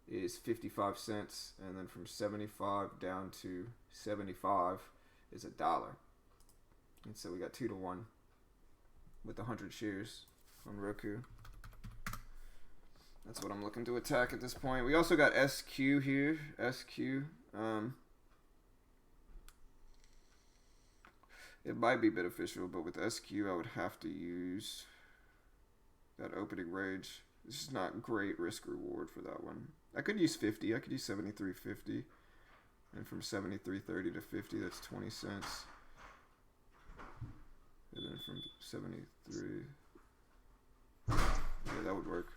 is 55 cents. And then from 75 down to 75 is $1. And so we got 2 to 1 with 100 shares on Roku. That's what I'm looking to attack at this point. We also got SQ here. SQ. It might be beneficial, but with SQ, I would have to use that opening range. This is not great risk reward for that one. I could use 50. I could use 73.50. And from 73.30 to 50, that's 20 cents. And then from 73, yeah, that would work.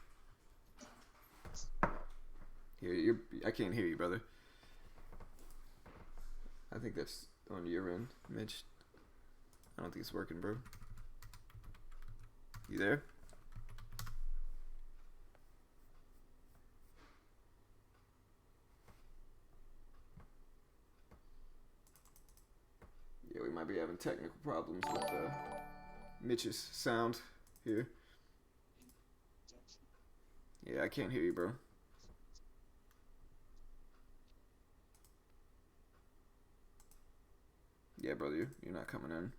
Here, I can't hear you, brother. I think that's on your end, Mitch. I don't think it's working, bro. You there? Yeah, we might be having technical problems with Mitch's sound here. Yeah, I can't hear you, bro. Yeah, brother, you're not coming in.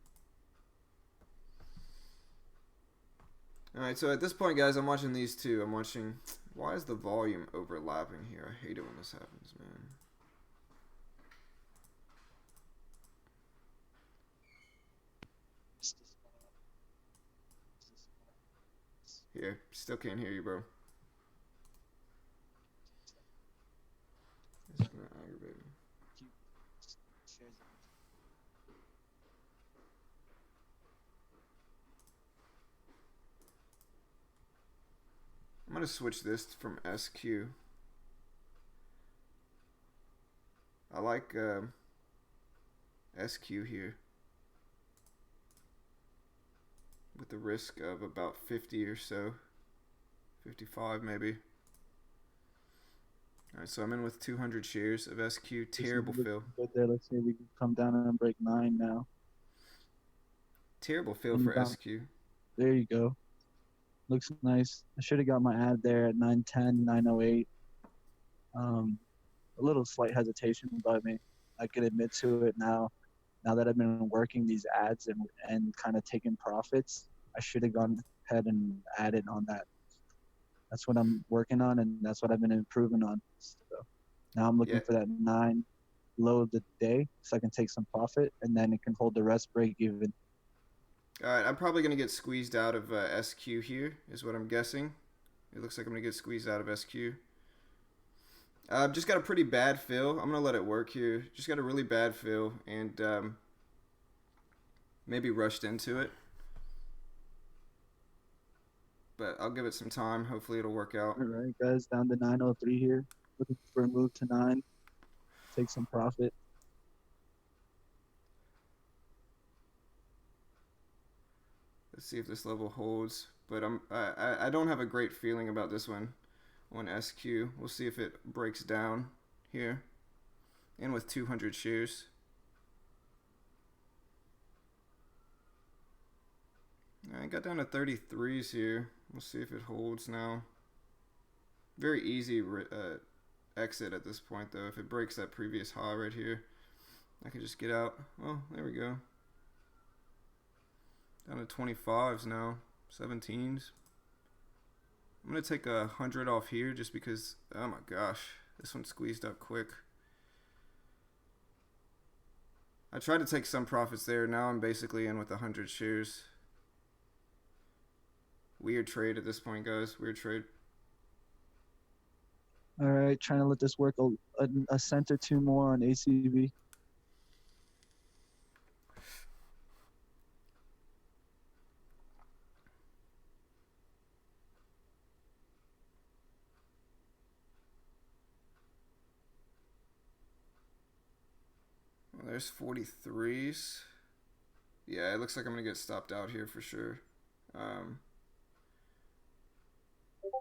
Alright, so at this point, guys, I'm watching these two. I'm watching... Why is the volume overlapping here? I hate it when this happens, man. Here, still can't hear you, bro. It's gonna aggravate me. I'm gonna switch this from SQ. I like SQ here with the risk of about 50 or so, 55 maybe. Alright, so I'm in with 200 shares of SQ. Terrible fill. Good there. Let's see if we can come down and break 9 now. Terrible fill for SQ. There you go. Looks nice. I should have got my ad there at 910, 908. A little slight hesitation by me. I can admit to it now. Now that I've been working these ads and kind of taking profits, I should have gone ahead and added on that. That's what I'm working on, and that's what I've been improving on. So now I'm looking for that 9 low of the day so I can take some profit, and then it can hold the rest break even. Alright, I'm probably going to get squeezed out of SQ here, is what I'm guessing. It looks like I'm going to get squeezed out of SQ. Just got a pretty bad fill. I'm going to let it work here. Just got a really bad fill, and maybe rushed into it. But I'll give it some time. Hopefully it'll work out. All right, guys, down to 903 here. Looking for a move to 9. Take some profit. Let's see if this level holds. But I don't have a great feeling about this one on SQ. We'll see if it breaks down here. And with 200 shares. I got down to 33s here. We'll see if it holds now. Very easy exit at this point, though. If it breaks that previous high right here, I can just get out. Well, there we go. Down to 25s now. 17s. I'm going to take 100 off here just because, oh my gosh, this one squeezed up quick. I tried to take some profits there. Now I'm basically in with 100 shares. Weird trade at this point, guys. Weird trade. All right, trying to let this work a cent or two more on ACV. Well, there's 43s. Yeah, it looks like I'm going to get stopped out here for sure.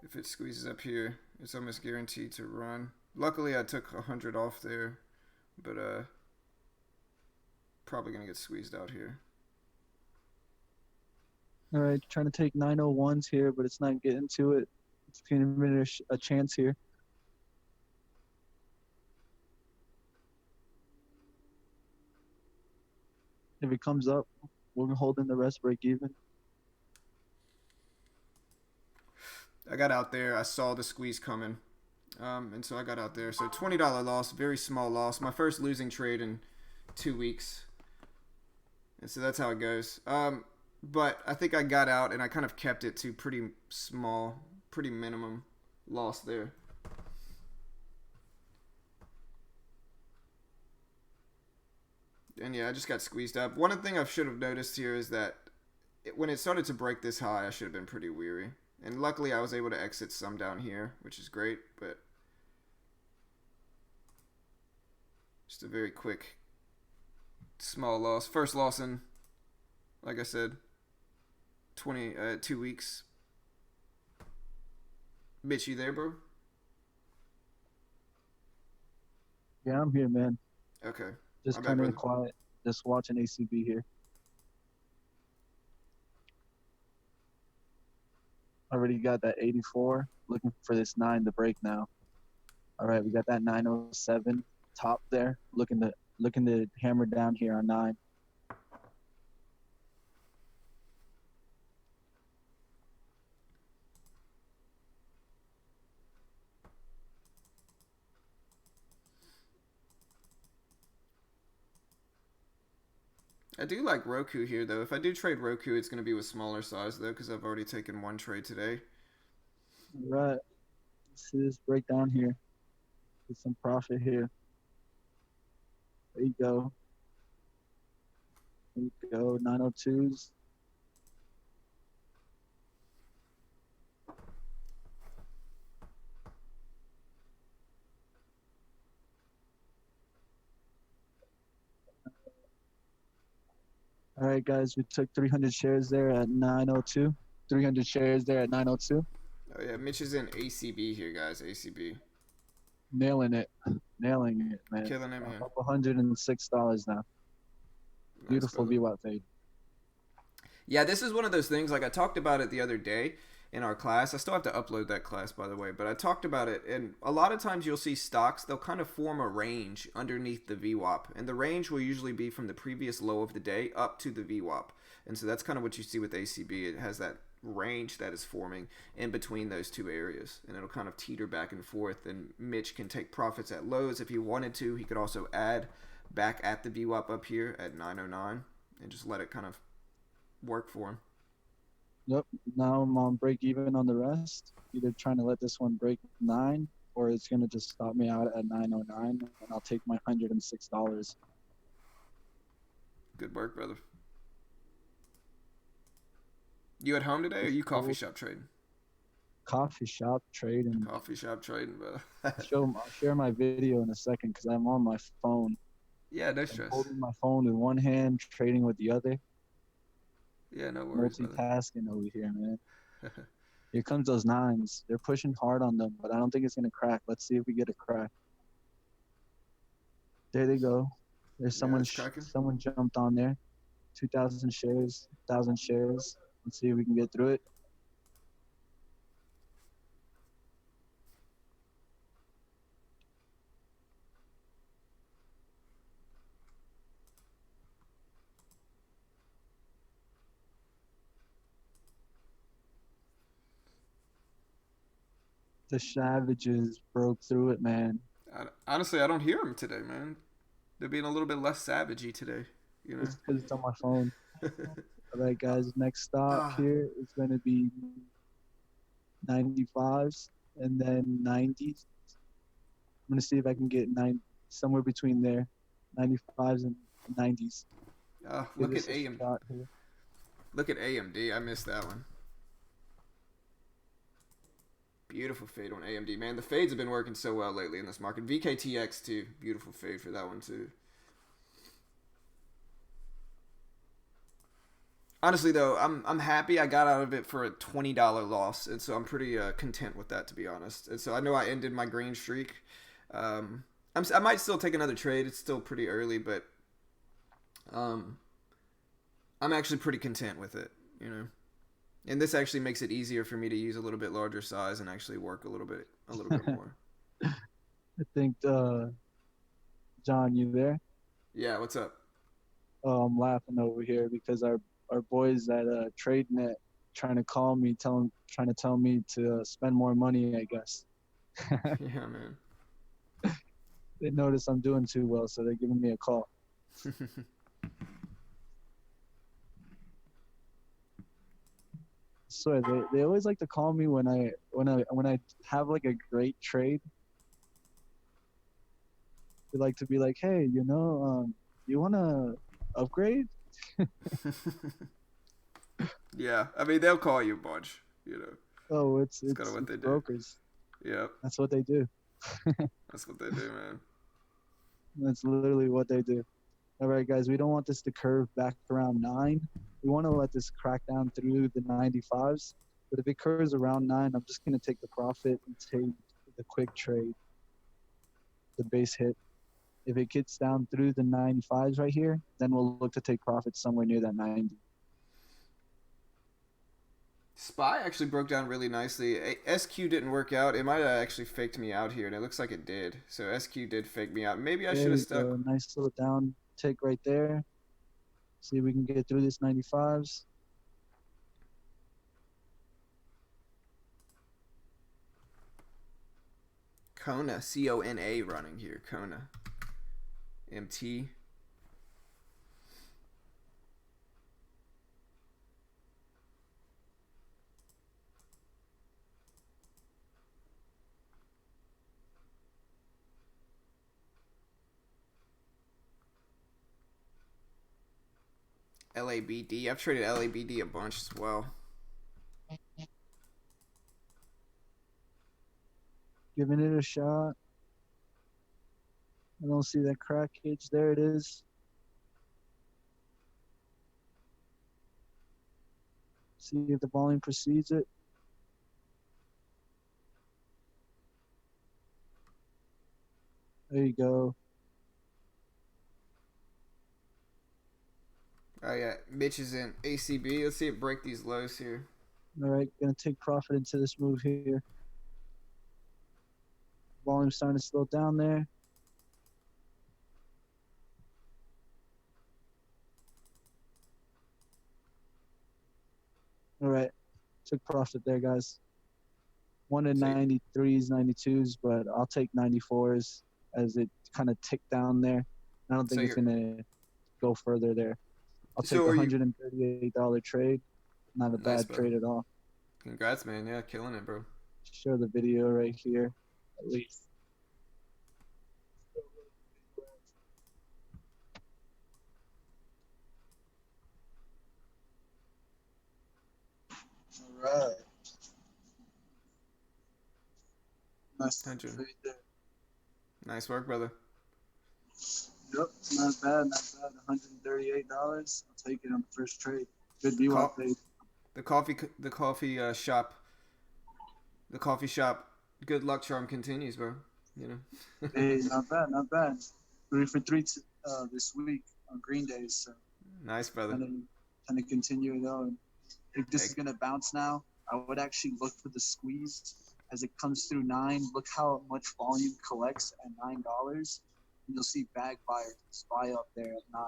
If it squeezes up here, it's almost guaranteed to run. Luckily, I took 100 off there, but probably going to get squeezed out here. All right, trying to take 901s here, but it's not getting to it. It's giving me a chance here. If it comes up, we're holding the rest break even. I got out there. I saw the squeeze coming, and so I got out there. So $20 loss, very small loss. My first losing trade in 2 weeks, and so that's how it goes. But I think I got out, and I kind of kept it to pretty small, pretty minimum loss there. And yeah, I just got squeezed up. One thing I should have noticed here is that when it started to break this high, I should have been pretty weary. And luckily, I was able to exit some down here, which is great. But just a very quick, small loss. First loss in, like I said, 2 weeks. Mitch, you there, bro? Yeah, I'm here, man. Okay. Just kind of quiet. Just watching ACB here. Already got that 84. Looking for this 9 to break now. All right, we got that 907 top there. Looking to hammer down here on 9. I do like Roku here, though. If I do trade Roku, it's going to be with smaller size, though, because I've already taken one trade today. All right. Let's see this breakdown here. Get some profit here. There you go. There you go. 902s. All right, guys, we took 300 shares there at 902. 300 shares there at 902. Oh, yeah, Mitch is in ACB here, guys. ACB. Nailing it, man. Killing it, man. Up $106 now. Nice, beautiful VWAP fade. Yeah, this is one of those things, like I talked about it the other day in our class. I still have to upload that class, by the way, but I talked about it, and a lot of times you'll see stocks, they'll kind of form a range underneath the VWAP, and the range will usually be from the previous low of the day up to the VWAP, and so that's kind of what you see with ACB. It has that range that is forming in between those two areas, and it'll kind of teeter back and forth, and Mitch can take profits at lows if he wanted to. He could also add back at the VWAP up here at 909 and just let it kind of work for him. Yep. Now I'm on break even on the rest. Either trying to let this one break 9, or it's gonna just stop me out at 909, and I'll take my $106. Good work, brother. You at home today, or you coffee shop trading? Coffee shop trading. Coffee shop trading, brother. I'll share my video in a second because I'm on my phone. Yeah, no stress. I'm holding my phone with one hand, trading with the other. Yeah, no worries. Multitasking over here, man. Here comes those 9s. They're pushing hard on them, but I don't think it's gonna crack. Let's see if we get a crack. There they go. There's someone. Someone jumped on there. 2,000 shares. 1,000 shares. Let's see if we can get through it. The Savages broke through it, man. Honestly, I don't hear them today, man. They're being a little bit less savagey today, you know. It's because it's on my phone. All right, guys. Next stop Ah, here is going to be 95s and then 90s. I'm going to see if I can get somewhere between there, 95s and 90s. Give look at this a AM. shot here. Look at AMD. I missed that one. Beautiful fade on AMD, man. The fades have been working so well lately in this market. VKTX too. Beautiful fade for that one too. Honestly though, I'm happy I got out of it for a $20 loss, and so I'm pretty content with that, to be honest. And so I know I ended my green streak. I might still take another trade. It's still pretty early, but um, I'm actually pretty content with it. You know, and this actually makes it easier for me to use a little bit larger size and actually work a little bit more. I think, John, you there? Yeah, what's up? Oh, I'm laughing over here because our boys at TradeNet trying to call me, trying to tell me to spend more money. I guess Yeah, man. they notice I'm doing too well, so they're giving me a call. Swear they always like to call me when I have like a great trade. They like to be like, hey, you wanna upgrade? Yeah, I mean they'll call you a bunch. You know, Oh, it's it's kind of it's what it's they do. brokers. Yep, That's what they do. that's what they do, man. That's literally what they do. All right, guys, we don't want this to curve back around 9. We want to let this crack down through the 95s. But if it curves around 9, I'm just going to take the profit and take the quick trade, the base hit. If it gets down through the 95s right here, then we'll look to take profits somewhere near that 90. Spy actually broke down really nicely. SQ didn't work out. It might have actually faked me out here, and it looks like it did. So SQ did fake me out. Maybe I There should have we stuck. go. Nice little down take right there. See if we can get through this 95s. Kona, Cona running here. Kona. MT. LABD. I've traded LABD a bunch as well. Giving it a shot. I don't see that crackage. There it is. See if the volume precedes it. There you go. Oh yeah, Mitch is in ACB. Let's see it break these lows here. All right, gonna take profit into this move here. Volume starting to slow down there. All right, took profit there, guys. One in So 93s, 92s, but I'll take 94s as it kind of ticked down there. I don't so think it's you're gonna go further there. I'll take so a are you $138 trade. Not a nice, bad brother. trade at all. Congrats, man. Yeah, killing it, bro. Show the video right here, at least. All right. Nice Attention. trade there. Nice work, brother. Yep, not bad, not bad. $138. I'll take it on the first trade. Good The VWAP co- fade. the coffee shop, the coffee shop. Good luck charm continues, bro. You know. Hey, not bad, not bad. 3 for 3 this week on green days, so Nice, brother. kind of continue it on. If this is gonna bounce now, I would actually look for the squeeze as it comes through 9. Look how much volume collects at $9, and you'll see bag buyers buy up there at 9.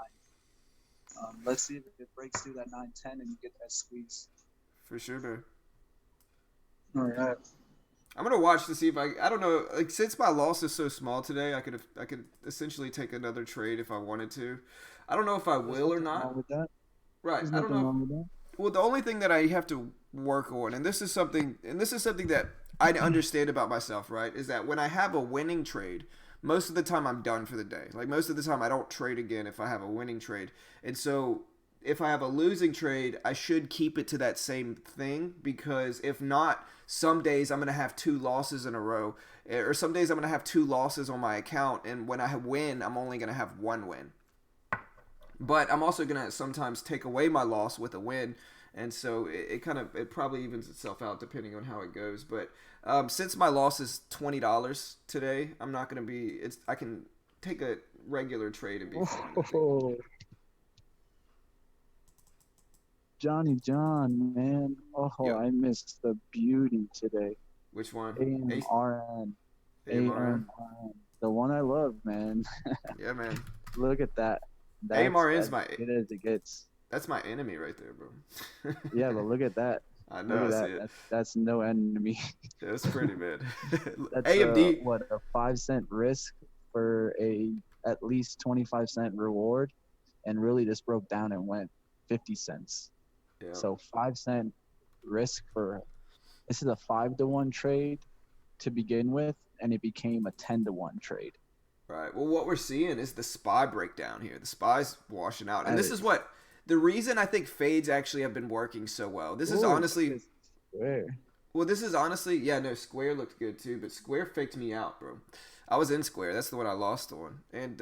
Let's see if it breaks through that 910 and you get that squeeze. For sure, man. All right. I'm gonna watch to see if I don't know, like, since my loss is so small today, I could essentially take another trade if I wanted to. I don't know if I will or not. With that. Right. There's I don't nothing know. wrong with that. Well, the only thing that I have to work on, and this is something that I understand about myself, right, is that when I have a winning trade, most of the time I'm done for the day. Like, most of the time I don't trade again if I have a winning trade. And so if I have a losing trade, I should keep it to that same thing, because if not, some days I'm going to have 2 losses in a row, or some days I'm going to have 2 losses on my account, and when I win, I'm only going to have 1 win. But I'm also going to sometimes take away my loss with a win, and so it probably evens itself out depending on how it goes. But since my loss is $20 today, I'm not going to be. I can take a regular trade and be fine. Johnny John, man. Oh, yep. I missed the beauty today. Which one? AMRN. AMRN. The one I love, man. Yeah, man. Look at that. AMRN is my. It as it gets. That's my enemy right there, bro. Yeah, but look at that. I know. I see it. That's no enemy. That's pretty, man. That's AMD. A 5-cent risk for at least 25-cent reward, and really this broke down and went 50 cents. Yeah. So 5-cent risk for this is a 5-to-1 trade to begin with, and it became a 10-to-1 trade. Right. Well, what we're seeing is the SPY breakdown here. The SPY's washing out, and this is what the reason I think fades actually have been working so well. This is honestly Square. Well, this is honestly, yeah, no, Square looked good too, but Square faked me out, bro. I was in Square. That's the one I lost on, and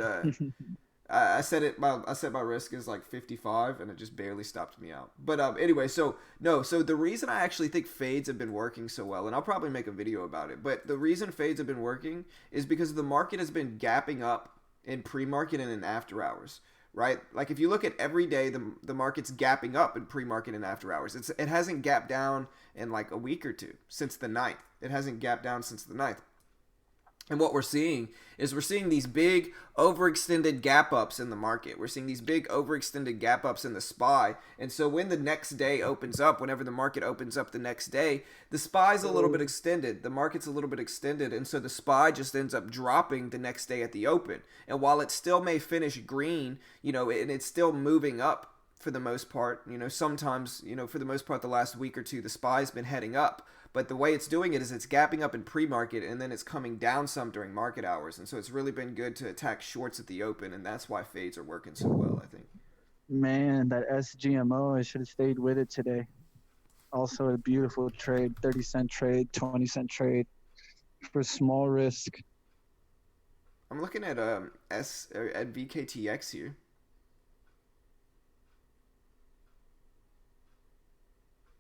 I set my risk is like 55, and it just barely stopped me out. But anyway, so the reason I actually think fades have been working so well, and I'll probably make a video about it, but the reason fades have been working is because the market has been gapping up in pre-market and in after hours, right? Like if you look at every day, the market's gapping up in pre-market and after hours. It hasn't gapped down in like a week or two since the 9th. It hasn't gapped down since the 9th. And what we're seeing is these big overextended gap ups in the market. We're seeing these big overextended gap ups in the SPY. And so when the next day opens up, whenever the market opens up the next day, the SPY's a little bit extended. The market's a little bit extended. And so the SPY just ends up dropping the next day at the open. And while it still may finish green, and it's still moving up for the most part, sometimes, for the most part, the last week or two, the SPY's been heading up. But the way it's doing it is it's gapping up in pre-market, and then it's coming down some during market hours. And so it's really been good to attack shorts at the open, and that's why fades are working so well, I think. Man, that SGMO, I should have stayed with it today. Also a beautiful trade, 30-cent trade, 20-cent trade for small risk. I'm looking at at VKTX here.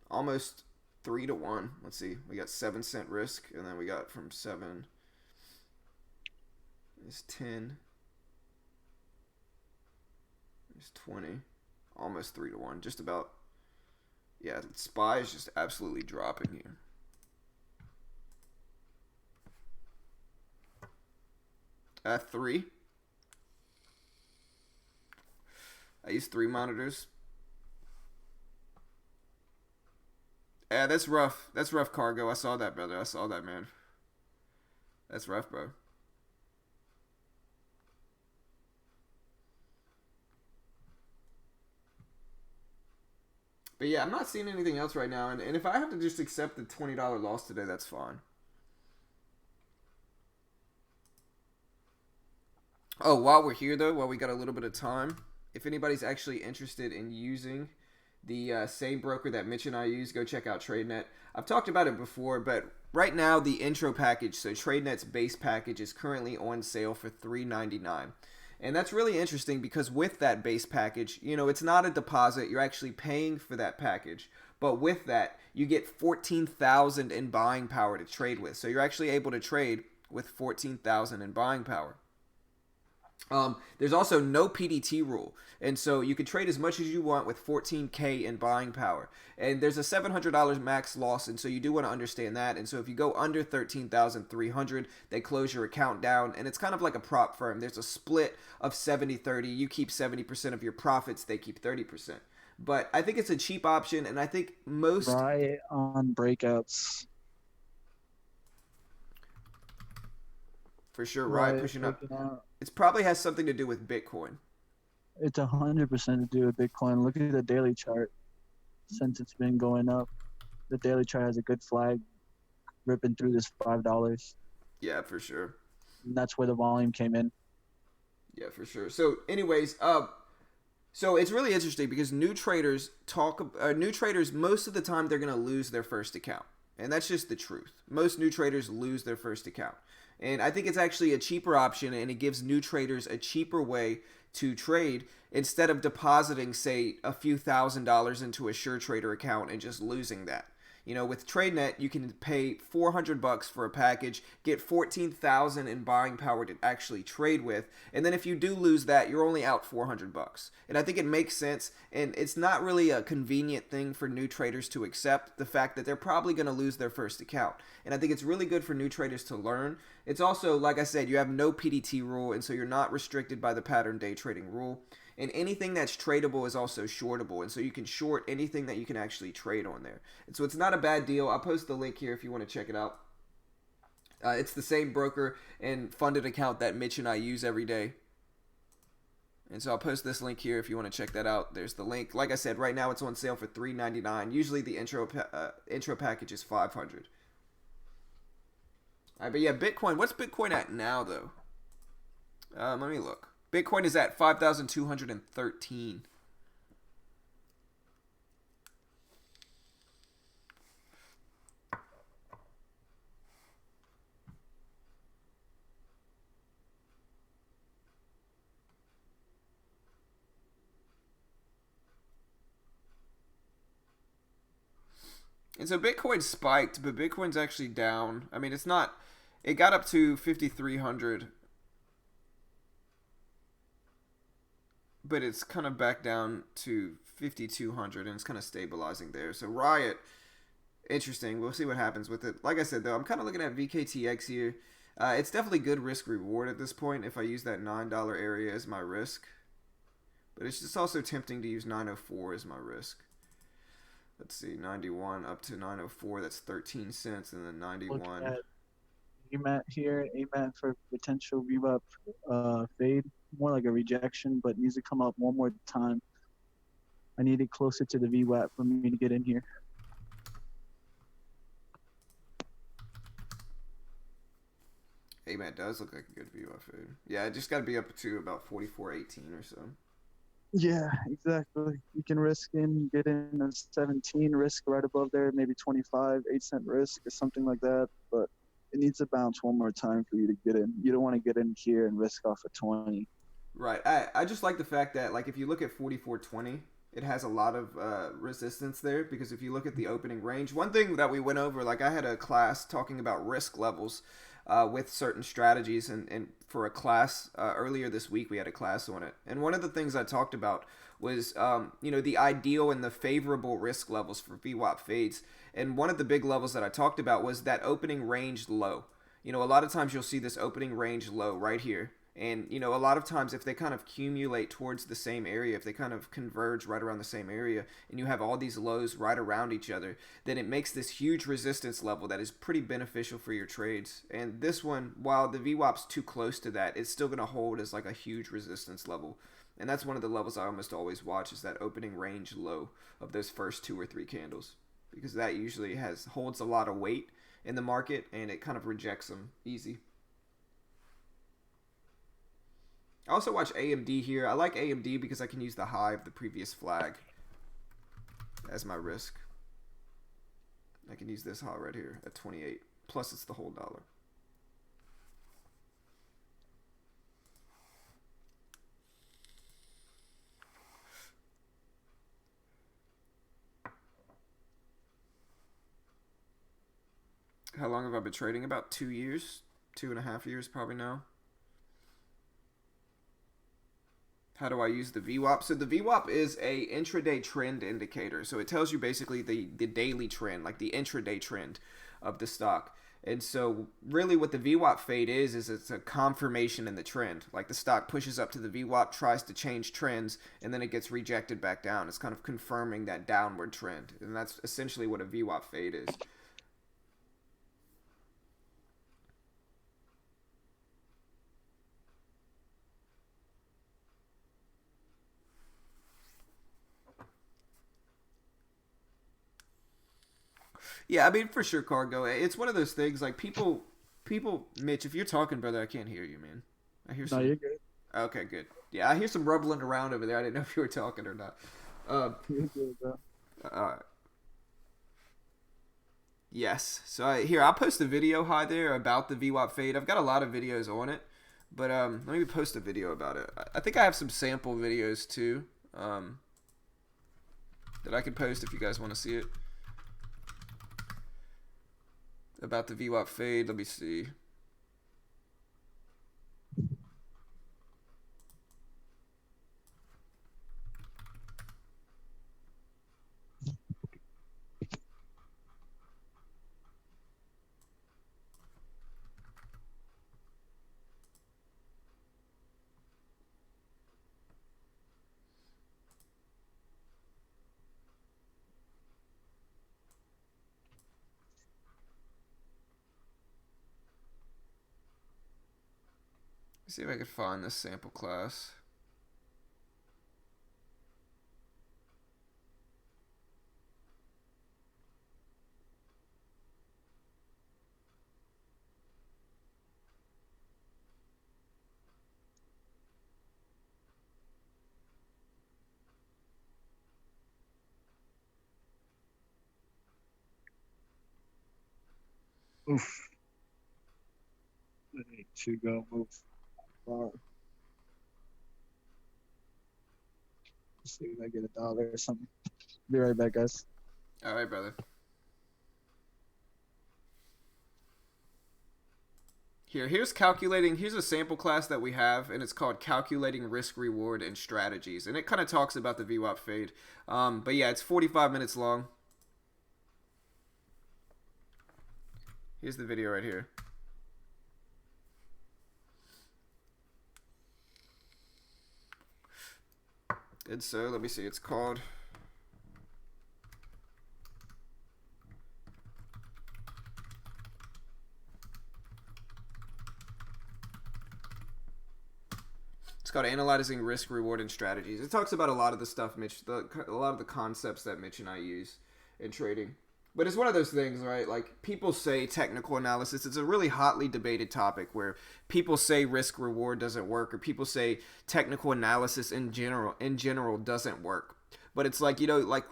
Almost 3-to-1. Let's see. We got 7-cent risk, and then we got from 7 is 10. There's 20. Almost 3-to-1. Just about. Yeah, SPY is just absolutely dropping here. At 3. I use 3 monitors. Yeah, that's rough. That's rough, Cargo. I saw that, brother. I saw that, man. That's rough, bro. But yeah, I'm not seeing anything else right now. And if I have to just accept the $20 loss today, that's fine. Oh, while we're here, though, while we got a little bit of time, if anybody's actually interested in using the same broker that Mitch and I use, go check out TradeNet. I've talked about it before, but right now the intro package, so TradeNet's base package, is currently on sale for $3.99. And that's really interesting because with that base package, it's not a deposit. You're actually paying for that package. But with that, you get 14,000 in buying power to trade with. So you're actually able to trade with 14,000 in buying power. There's also no PDT rule, and so you can trade as much as you want with 14K in buying power. And there's a $700 max loss, and so you do want to understand that. And so if you go under 13,300, they close your account down, and it's kind of like a prop firm. There's a split of 70-30. You keep 70% of your profits, they keep 30%. But I think it's a cheap option, and I think most Right on breakouts. for sure, right, Right, pushing up. breaking out. It probably has something to do with Bitcoin. It's 100% to do with Bitcoin. Look at the daily chart. Since it's been going up, the daily chart has a good flag ripping through this $5. Yeah, for sure. And that's where the volume came in. Yeah, for sure. So, anyways, so it's really interesting because new traders most of the time they're gonna lose their first account, and that's just the truth. Most new traders lose their first account, and I think it's actually a cheaper option, and it gives new traders a cheaper way to trade instead of depositing, say, a few $1,000s into a SureTrader account and just losing that. You know, with TradeNet, you can pay $400 for a package, get 14,000 in buying power to actually trade with, and then if you do lose that, you're only out $400. And I think it makes sense, and it's not really a convenient thing for new traders to accept the fact that they're probably going to lose their first account. And I think it's really good for new traders to learn. It's also, like I said, you have no PDT rule, and so you're not restricted by the pattern day trading rule. And anything that's tradable is also shortable, and so you can short anything that you can actually trade on there. And so it's not a bad deal. I'll post the link here if you want to check it out. It's the same broker and funded account that Mitch and I use every day. And so I'll post this link here if you want to check that out. There's the link. Like I said, right now it's on sale for $3.99. Usually the intro package is $500. All right, but yeah, Bitcoin. What's Bitcoin at now, though? Let me look. Bitcoin is at 5,213. And so Bitcoin spiked, but Bitcoin's actually down. I mean, it's not. It got up to 5,300, but it's kind of back down to 5,200, and it's kind of stabilizing there. So Riot, interesting. We'll see what happens with it. Like I said, though, I'm kind of looking at VKTX here. It's definitely good risk reward at this point if I use that $9 area as my risk. But it's just also tempting to use 904 as my risk. Let's see, 91 up to 904, that's 13 cents, and then 91. Look at AMAT here, AMAT for potential VWAP fade, more like a rejection, but needs to come up one more time. I need it closer to the VWAP for me to get in here. AMAT does look like a good VWAP fade. Yeah, it just got to be up to about 44.18 or so. Yeah, exactly. You can risk in, get in a 17, risk right above there, maybe 25, 8-cent risk or something like that. But it needs to bounce one more time for you to get in. You don't want to get in here and risk off a 20. Right. I just like the fact that, like, if you look at 44.20, it has a lot of resistance there, because if you look at the opening range, one thing that we went over, like I had a class talking about risk levels with certain strategies, and for a class earlier this week we had a class on it, and one of the things I talked about was the ideal and the favorable risk levels for VWAP fades, and one of the big levels that I talked about was that opening range low. A lot of times you'll see this opening range low right here. And, a lot of times if they kind of accumulate towards the same area, if they kind of converge right around the same area, and you have all these lows right around each other, then it makes this huge resistance level that is pretty beneficial for your trades. And this one, while the VWAP's too close to that, it's still going to hold as like a huge resistance level. And that's one of the levels I almost always watch, is that opening range low of those first 2 or 3 candles. Because that usually holds a lot of weight in the market, and it kind of rejects them easy. I also watch AMD here. I like AMD because I can use the high of the previous flag as my risk. I can use this high right here at 28. Plus it's the whole dollar. How long have I been trading? About 2 years. 2.5 years probably now. How do I use the VWAP? So the VWAP is a intraday trend indicator. So it tells you basically the daily trend, like the intraday trend of the stock. And so really what the VWAP fade is it's a confirmation in the trend. Like the stock pushes up to the VWAP, tries to change trends, and then it gets rejected back down. It's kind of confirming that downward trend. And that's essentially what a VWAP fade is. Yeah, I mean for sure, Cargo. It's one of those things like people. Mitch, if you're talking, brother, I can't hear you, man. I hear No, some. you're good. Okay, good. Yeah, I hear some rumbling around over there. I didn't know if you were talking or not. Um, You're good, bro. uh, yes. So here, I'll post a video high there about the VWAP fade. I've got a lot of videos on it, but let me post a video about it. I think I have some sample videos too that I could post if you guys want to see it about the VWAP fade. Let me see. Let's see if I can find this sample class. Oof. I need to go move far. See if I get $1 or something. Be right back, guys. All right, brother. Here's calculating. Here's a sample class that we have, and it's called Calculating Risk, Reward, and Strategies. And it kind of talks about the VWAP fade. But yeah, it's 45 minutes long. Here's the video right here. And so, let me see. It's called... It's called Analyzing Risk, Reward, and Strategies. It talks about a lot of the stuff, Mitch, a lot of the concepts that Mitch and I use in trading. But it's one of those things, right? Like, people say technical analysis. It's a really hotly debated topic where people say risk reward doesn't work, or people say technical analysis in general doesn't work. But it's like,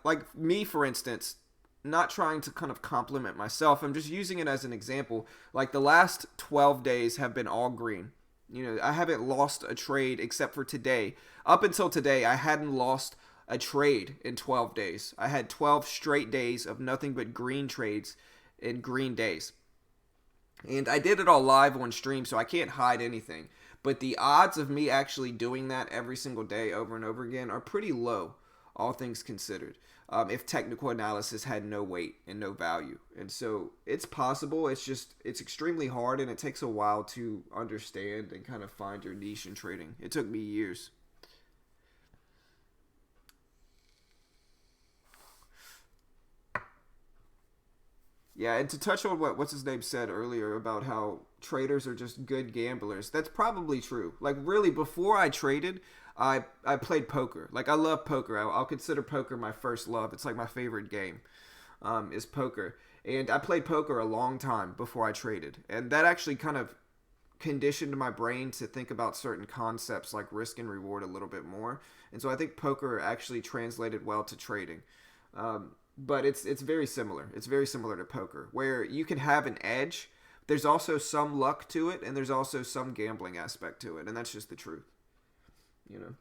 like me, for instance, not trying to kind of compliment myself. I'm just using it as an example. Like, the last 12 days have been all green. I haven't lost a trade except for today. Up until today, I hadn't lost a trade in 12 days. I had 12 straight days of nothing but green trades in green days. And I did it all live on stream, so I can't hide anything. But the odds of me actually doing that every single day over and over again are pretty low, all things considered, if technical analysis had no weight and no value. And so it's possible. It's extremely hard, and it takes a while to understand and kind of find your niche in trading. It took me years. Yeah, and to touch on what's his name said earlier about how traders are just good gamblers, that's probably true. Like, really, before I traded, I played poker. Like, I love poker. I'll consider poker my first love. It's like my favorite game, is poker. And I played poker a long time before I traded, and that actually kind of conditioned my brain to think about certain concepts like risk and reward a little bit more. And so I think poker actually translated well to trading. But it's very similar. It's very similar to poker, where you can have an edge. There's also some luck to it, and there's also some gambling aspect to it, and that's just the truth. You know.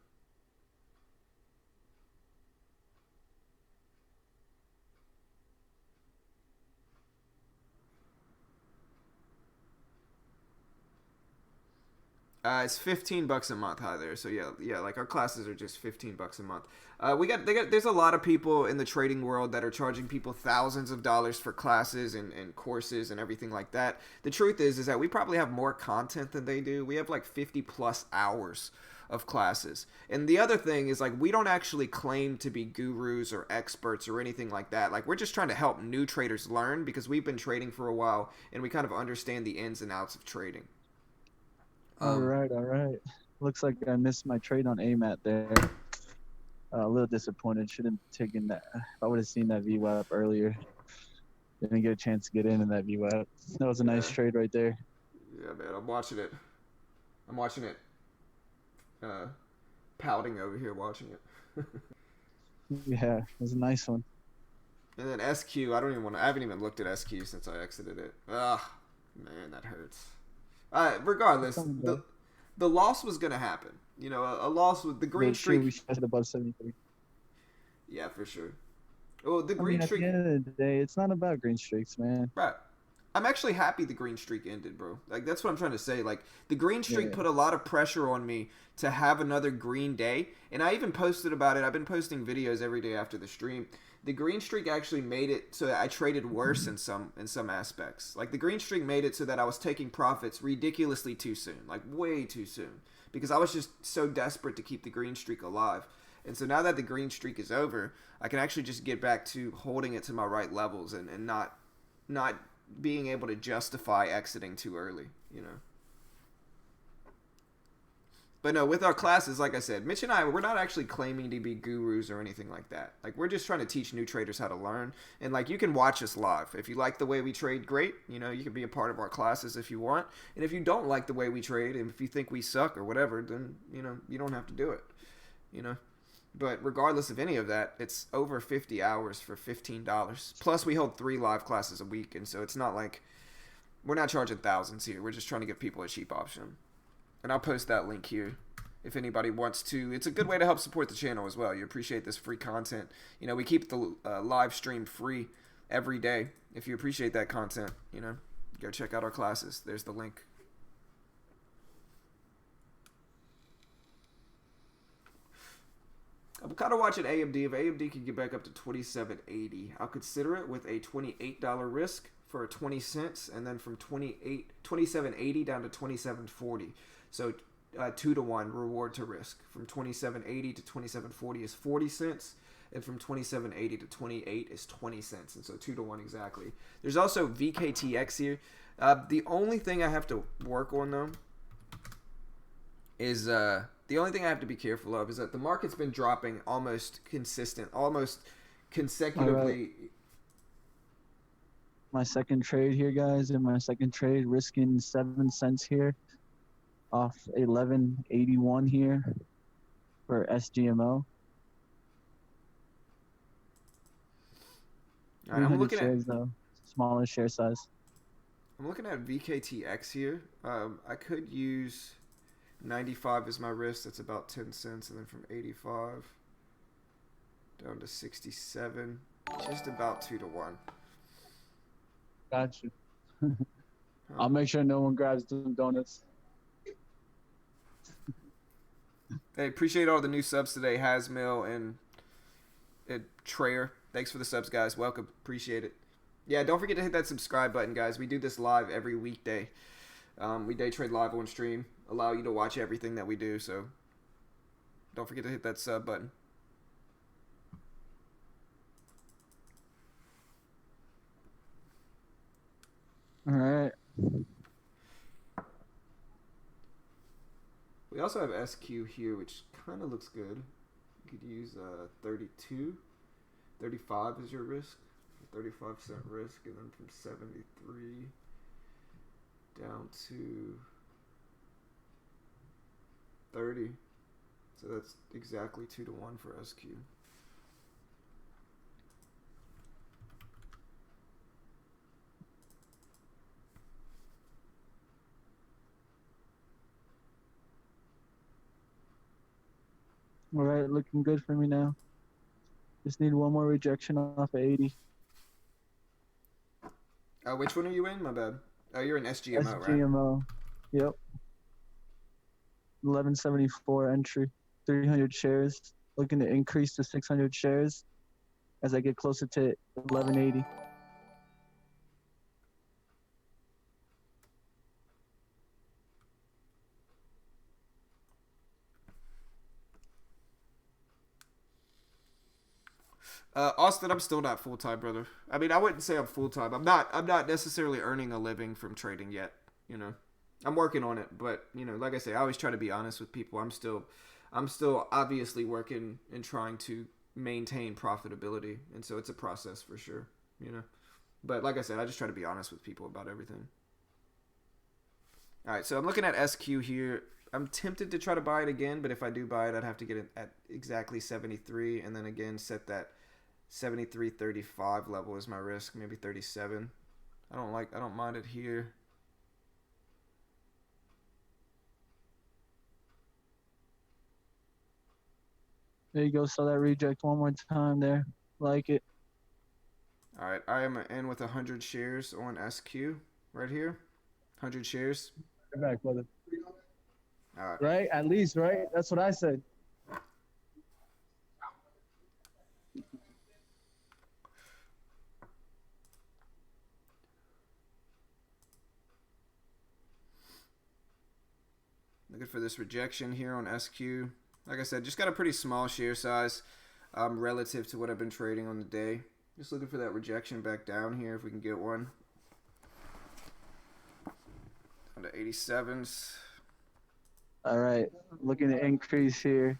It's $15 a month high there. So yeah, like our classes are just $15 a month. There's a lot of people in the trading world that are charging people thousands of dollars for classes and courses and everything like that. The truth is that we probably have more content than they do. We have like 50 plus hours of classes. And the other thing is, like, we don't actually claim to be gurus or experts or anything like that. Like, we're just trying to help new traders learn because we've been trading for a while and we kind of understand the ins and outs of trading. All right. Looks like I missed my trade on AMAT there. A little disappointed. Should have taken that. I would have seen that VWAP earlier. Didn't get a chance to get in that VWAP. That was a nice trade right there. Yeah, man, I'm watching it. Pouting over here watching it. Yeah, it was a nice one. And then SQ, I haven't even looked at SQ since I exited it. Ugh, man, that hurts. Regardless, the loss was gonna happen. You know, a loss with the green streak. We should above 73. Yeah, for sure. Well, the green streak. At the end of the day, it's not about green streaks, man. Right. I'm actually happy the green streak ended, bro. Like, that's what I'm trying to say. Like, the green streak put a lot of pressure on me to have another green day. And I even posted about it. I've been posting videos every day after the stream. The green streak actually made it so that I traded worse in some aspects. Like, the green streak made it so that I was taking profits ridiculously too soon. Like, way too soon. Because I was just so desperate to keep the green streak alive. And so now that the green streak is over, I can actually just get back to holding it to my right levels and not being able to justify exiting too early, you know. But no, with our classes, like I said, Mitch and I, we're not actually claiming to be gurus or anything like that. Like, we're just trying to teach new traders how to learn. And, like, you can watch us live. If you like the way we trade, great. You know, you can be a part of our classes if you want. And if you don't like the way we trade, and if you think we suck or whatever, then, you know, you don't have to do it, you know. But regardless of any of that, it's over 50 hours for $15. Plus, we hold 3 live classes a week, and so it's not like we're not charging thousands here. We're just trying to give people a cheap option. And I'll post that link here if anybody wants to. It's a good way to help support the channel as well. You appreciate this free content. You know, we keep the live stream free every day. If you appreciate that content, you know, go check out our classes. There's the link. I'm kind of watching AMD. If AMD can get back up to 2780, I'll consider it with a $28 risk for 20 cents, and then from 2780 down to 2740. So 2-to-1 reward to risk. From 2780 to 2740 is 40 cents, and from 2780 to 28 is 20 cents. And so 2-to-1 exactly. There's also VKTX here. The only thing I have to work on though is the only thing I have to be careful of is that the market's been dropping almost consecutively. Right. My second trade here, guys. In my second trade, risking 7 cents here off 1181 here for SGMO. All right, I'm looking shares, though. Smaller share size. I'm looking at VKTX here. I could use 95 is my risk. That's about 10 cents. And then from 85 down to 67, just about 2-to-1. Got you. I'll make sure no one grabs them donuts. Hey, appreciate all the new subs today, Hasmil and Trayer. Thanks for the subs, guys. Welcome. Appreciate it. Yeah, don't forget to hit that subscribe button, guys. We do this live every weekday. We day trade live on stream. Allow you to watch everything that we do, so don't forget to hit that sub button. All right. We also have SQ here, which kind of looks good. You could use 32. 35 is your risk. 35% risk, and then from 73 down to 30. So that's exactly 2-to-1 for SQ. All right, looking good for me now. Just need one more rejection off of 80. Which one are you in? My bad. Oh, you're in SGMO, right? SGMO. Yep. 1174 entry, 300 shares. Looking to increase to 600 shares as I get closer to 1180. Austin, I'm still not full time, brother. I mean, I wouldn't say I'm full time. I'm not. I'm not necessarily earning a living from trading yet. You know, I'm working on it, but you know, like I say, I always try to be honest with people. I'm still obviously working and trying to maintain profitability, and so it's a process for sure. You know, but like I said, I just try to be honest with people about everything. All right, so I'm looking at SQ here. I'm tempted to try to buy it again, but if I do buy it, I'd have to get it at exactly 73, and then again set that 73.35 level is my risk, maybe 37. I don't mind it here. There you go. Saw that reject one more time there. Like it. All right, I am in with 100 shares on SQ right here. 100 shares. Get back, brother. All right. Right? At least, right? That's what I said. Looking for this rejection here on SQ. Like I said, just got a pretty small share size relative to what I've been trading on the day. Just looking for that rejection back down here if we can get one. Down to 87s. All right. Looking to increase here.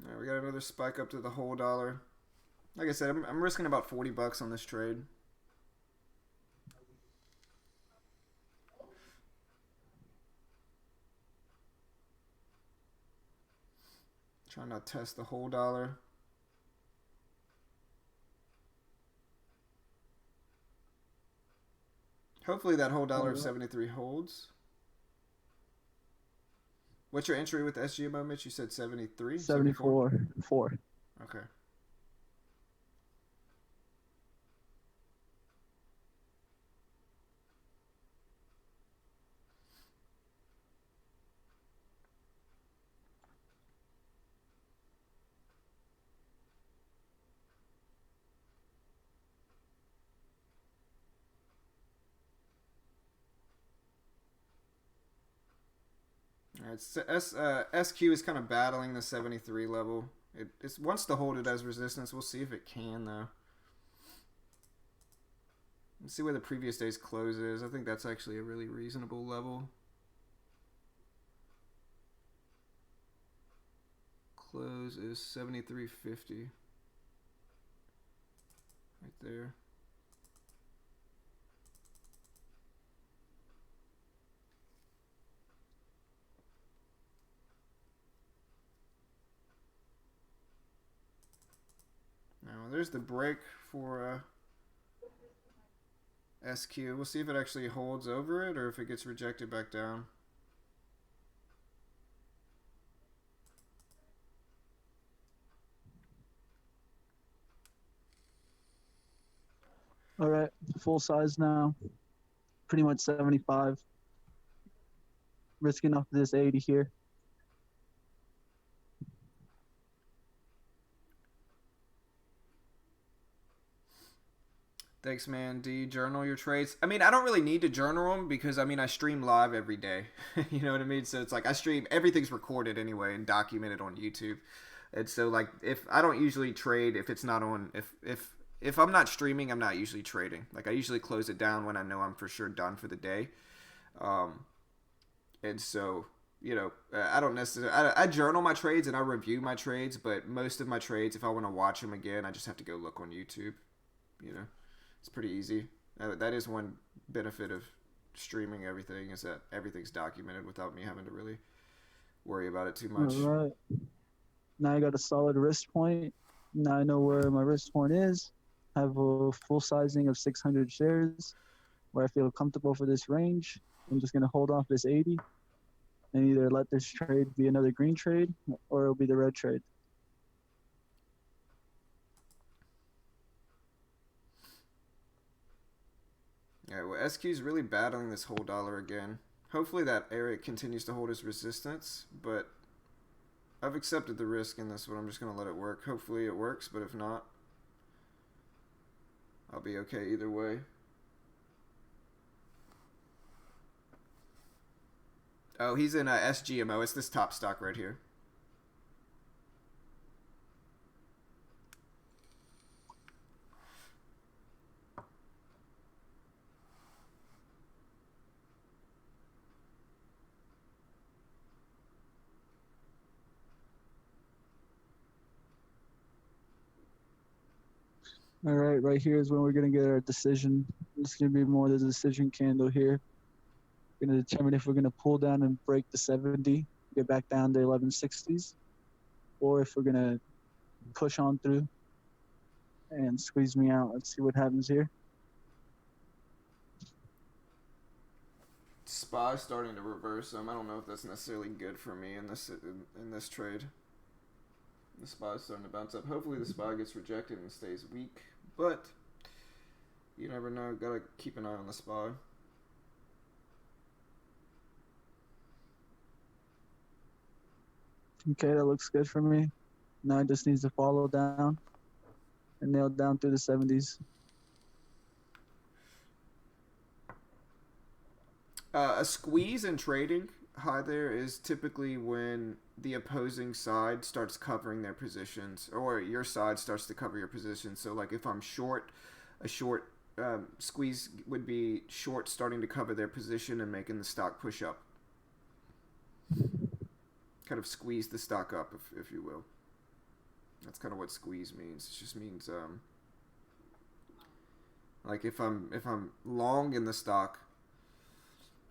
All right, we got another spike up to the whole dollar. Like I said, I'm risking about $40 on this trade. Trying to test the whole dollar. Hopefully that whole dollar of 73 holds. What's your entry with SGMO, Mitch? You said 73? 74. 4. Okay. All right, SQ is kind of battling the 73 level. It wants to hold it as resistance. We'll see if it can, though. Let's see where the previous day's close is. I think that's actually a really reasonable level. Close is 73.50. Right there. Now there's the break for SQ. We'll see if it actually holds over it or if it gets rejected back down. All right. Full size now. Pretty much 75. Risking off this 80 here. Thanks, man. Do you journal your trades? I mean, I don't really need to journal them because, I mean, I stream live every day. You know what I mean? So it's like I stream, everything's recorded anyway and documented on YouTube. And so, like, if I don't usually trade, if it's not on, if I'm not streaming, I'm not usually trading. Like, I usually close it down when I know I'm for sure done for the day. And so, you know, I don't necessarily, I journal my trades and I review my trades, but most of my trades, if I want to watch them again, I just have to go look on YouTube, you know. It's pretty easy. That is one benefit of streaming everything is that everything's documented without me having to really worry about it too much. All right. Now I got a solid wrist point. Now I know where my wrist point is. have a full sizing of 600 shares where I feel comfortable for this range. I'm just going to hold off this 80 and either let this trade be another green trade or it'll be the red trade. Yeah, well, SQ's really battling this whole dollar again. Hopefully that area continues to hold as resistance, but I've accepted the risk in this one. I'm just going to let it work. Hopefully it works, but if not, I'll be okay either way. Oh, he's in SGMO. It's this top stock right here. All right here is when we're going to get our decision. It's going to be more the decision candle here. We're going to determine if we're going to pull down and break the 70, get back down to 1160s, or if we're going to push on through and squeeze me out. Let's see what happens here. SPY starting to reverse them. I don't know if that's necessarily good for me in this trade. The SPY is starting to bounce up. Hopefully the SPY gets rejected and stays weak, but you never know. Gotta keep an eye on the SPY. Okay, that looks good for me. Now it just needs to follow down and nail down through the 70s. A squeeze in trading high there is typically when the opposing side starts covering their positions, or your side starts to cover your position. So like if I'm short, a short squeeze would be short starting to cover their position and making the stock push up. Kind of squeeze the stock up, if you will. That's kind of what squeeze means. It just means like if I'm long in the stock,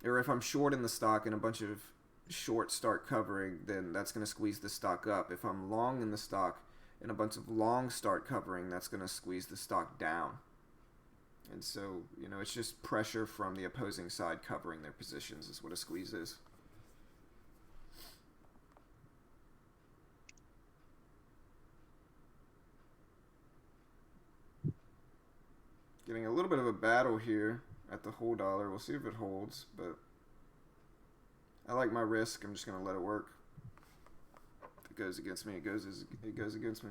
or if I'm short in the stock and a bunch of shorts start covering, then that's going to squeeze the stock up. If I'm long in the stock and a bunch of longs start covering, that's going to squeeze the stock down. And so, you know, it's just pressure from the opposing side covering their positions is what a squeeze is. Getting a little bit of a battle here at the whole dollar. We'll see if it holds, but I like my risk. I'm just going to let it work. If it goes against me, it goes against me.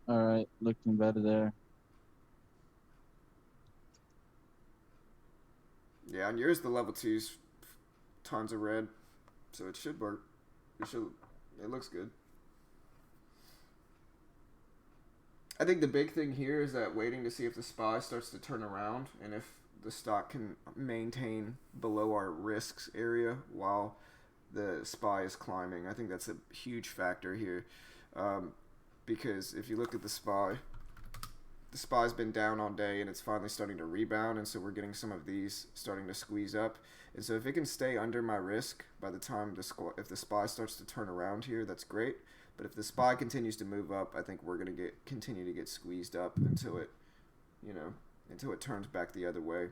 All right, looking better there. Yeah, on yours the level 2's tons of red, so it should work. It looks good. I think the big thing here is that waiting to see if the SPY starts to turn around and if the stock can maintain below our risks area while the SPY is climbing. I think that's a huge factor here, because if you look at the SPY's been down all day and it's finally starting to rebound, and so we're getting some of these starting to squeeze up. And so if it can stay under my risk by the time if the SPY starts to turn around here, that's great. But if the SPY continues to move up, I think we're going to continue to get squeezed up until it turns back the other way.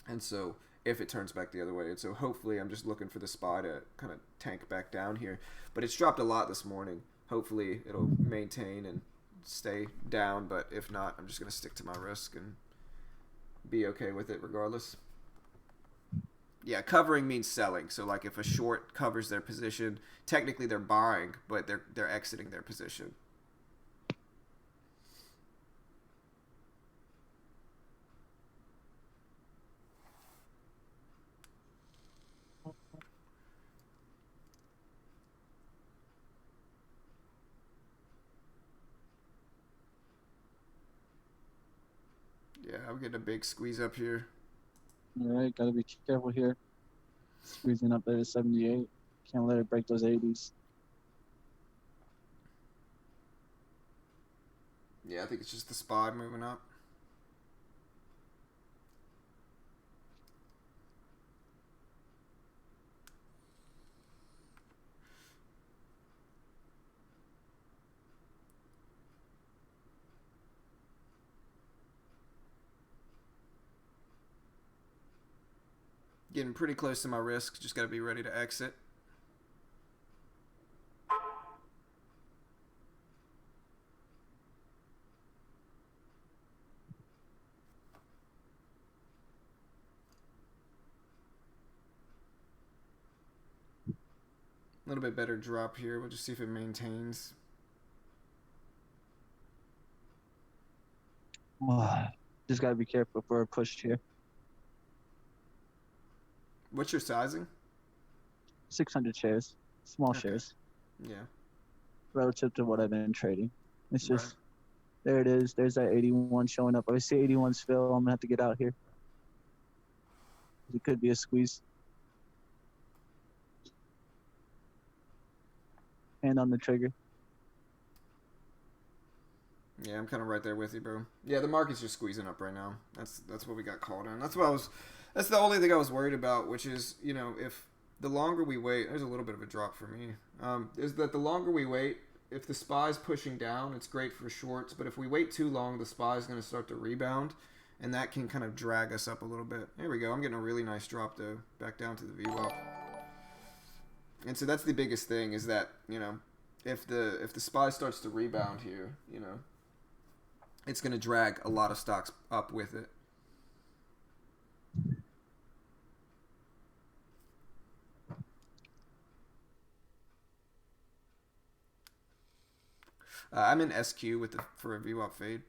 And so if it turns back the other way, and so hopefully I'm just looking for the SPY to kind of tank back down here. But it's dropped a lot this morning. Hopefully it'll maintain and stay down, but if not, I'm just going to stick to my risk and be okay with it regardless. Yeah, covering means selling. So like if a short covers their position, technically they're buying, but they're exiting their position. Yeah, I'm getting a big squeeze up here. All right, got to be careful here. Squeezing up there to 78. Can't let it break those 80s. Yeah, I think it's just the SPY moving up. Getting pretty close to my risk. Just got to be ready to exit. A little bit better drop here. We'll just see if it maintains. Just gotta be careful for a push here. What's your sizing? 600 shares, small Okay. shares, Yeah. relative to what I've been trading. It's just Right. there it is. There's that 81 showing up. If I see 81's fill, I'm gonna have to get out here. It could be a squeeze. Hand on the trigger. Yeah, I'm kind of right there with you, bro. Yeah, the market's just squeezing up right now. That's what we got called in. That's what I was. That's the only thing I was worried about, which is, you know, if the longer we wait, there's a little bit of a drop for me. Is that the longer we wait, if the SPY's pushing down, it's great for shorts. But if we wait too long, the SPY's going to start to rebound, and that can kind of drag us up a little bit. There we go. I'm getting a really nice drop though, back down to the VWAP. And so that's the biggest thing is that, you know, if the SPY starts to rebound here, you know, it's going to drag a lot of stocks up with it. I'm in SQ with for a VWAP fade.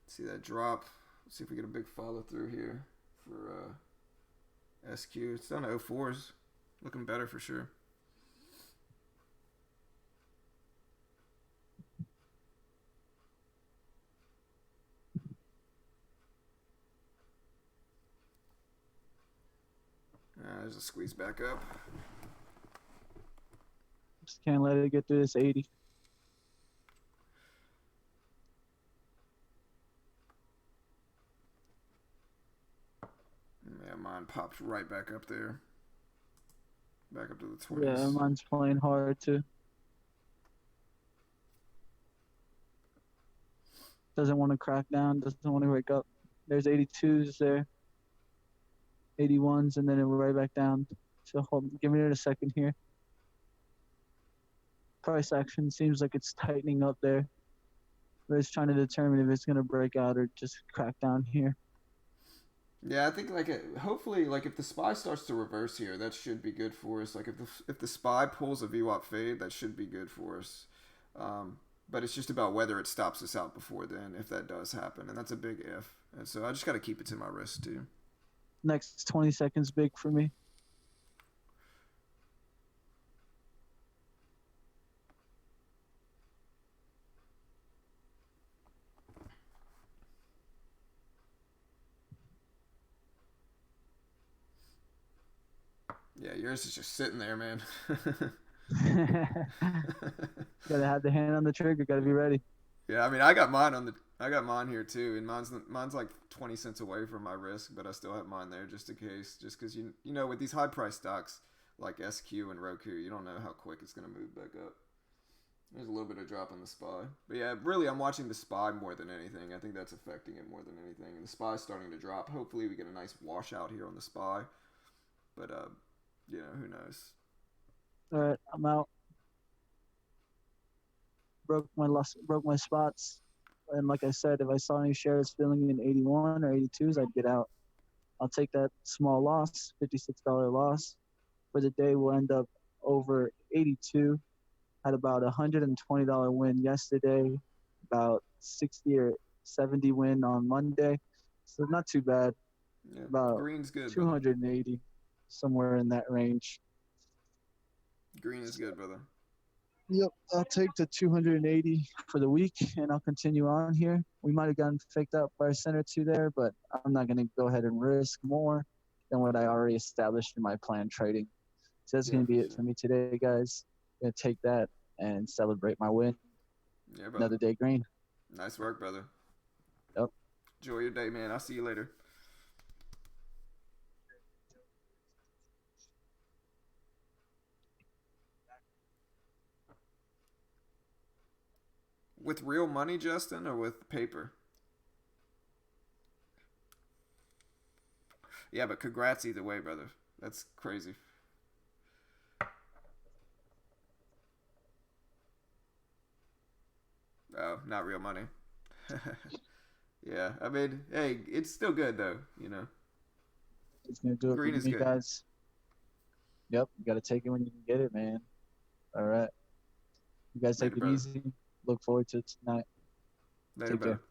See that drop. Let's see if we get a big follow through here for SQ. It's down to 04s. Looking better for sure. There's a squeeze back up. Just can't let it get through this 80. Yeah, mine popped right back up there. Back up to the 20s. Yeah, mine's playing hard too. Doesn't want to crack down, doesn't want to wake up. There's 82s there, 81s, and then it will right back down. So give me it a second here. Price action seems like it's tightening up there. But it's trying to determine if it's going to break out or just crack down here. Yeah, I think hopefully if the SPY starts to reverse here, that should be good for us. Like if the SPY pulls a VWAP fade, that should be good for us. But it's just about whether it stops us out before then, if that does happen, and that's a big if. And so I just got to keep it to my wrist too. Next 20 seconds big for me. Yeah, yours is just sitting there, man. Gotta have the hand on the trigger. Gotta be ready. Yeah, I mean, I got mine here too, and mine's like 20 cents away from my risk, but I still have mine there just in case. Just because you know with these high price stocks like SQ and Roku, you don't know how quick it's gonna move back up. There's a little bit of drop on the SPY, but yeah, really, I'm watching the SPY more than anything. I think that's affecting it more than anything, and the SPY's starting to drop. Hopefully, we get a nice washout here on the SPY, but you know, who knows? All right, I'm out. Broke my spots, and like I said, if I saw any shares filling in 81 or 82s, I'd get out. I'll take that small loss, $56 loss. For the day, we'll end up over 82. Had about a $120 win yesterday, about 60 or 70 win on Monday. So not too bad. Yeah, About green's good. 280, brother. Somewhere in that range. Green is good, brother. Yep, I'll take the 280 for the week, and I'll continue on here. We might have gotten faked out by a cent or two there, but I'm not going to go ahead and risk more than what I already established in my plan trading. So that's going to be it for me today, guys. gonna take that and celebrate my win. Yeah, brother. Another day green. Nice work, brother. Yep. Enjoy your day, man. I'll see you later. With real money, Justin, or with paper? Yeah, but congrats either way, brother. That's crazy. Oh, not real money. Yeah, I mean, hey, it's still good though. It's gonna do it for Green is me, good. guys. Yep, you gotta take it when you can get it, man. All right. You guys take Later, it brother. easy. Look forward to it tonight. Later, Take brother. care.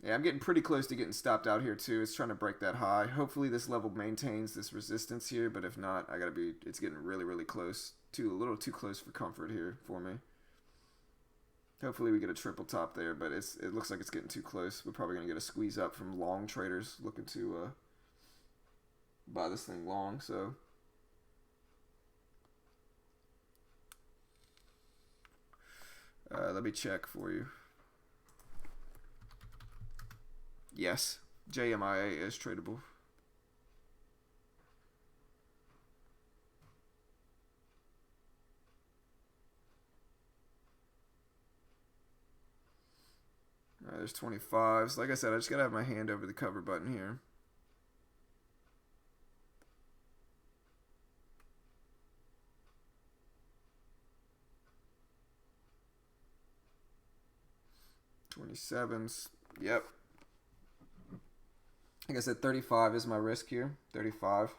Yeah, I'm getting pretty close to getting stopped out here too. It's trying to break that high. Hopefully this level maintains this resistance here, but if not, I gotta be. It's getting really, really close. A little too close for comfort here for me. Hopefully we get a triple top there, but it looks like it's getting too close. We're probably gonna get a squeeze up from long traders looking to buy this thing long. So let me check for you. Yes, JMIA is tradable. Alright, there's 25s. Like I said, I just gotta have my hand over the cover button here. $27s. Yep. Like I said, 35 is my risk here. 35.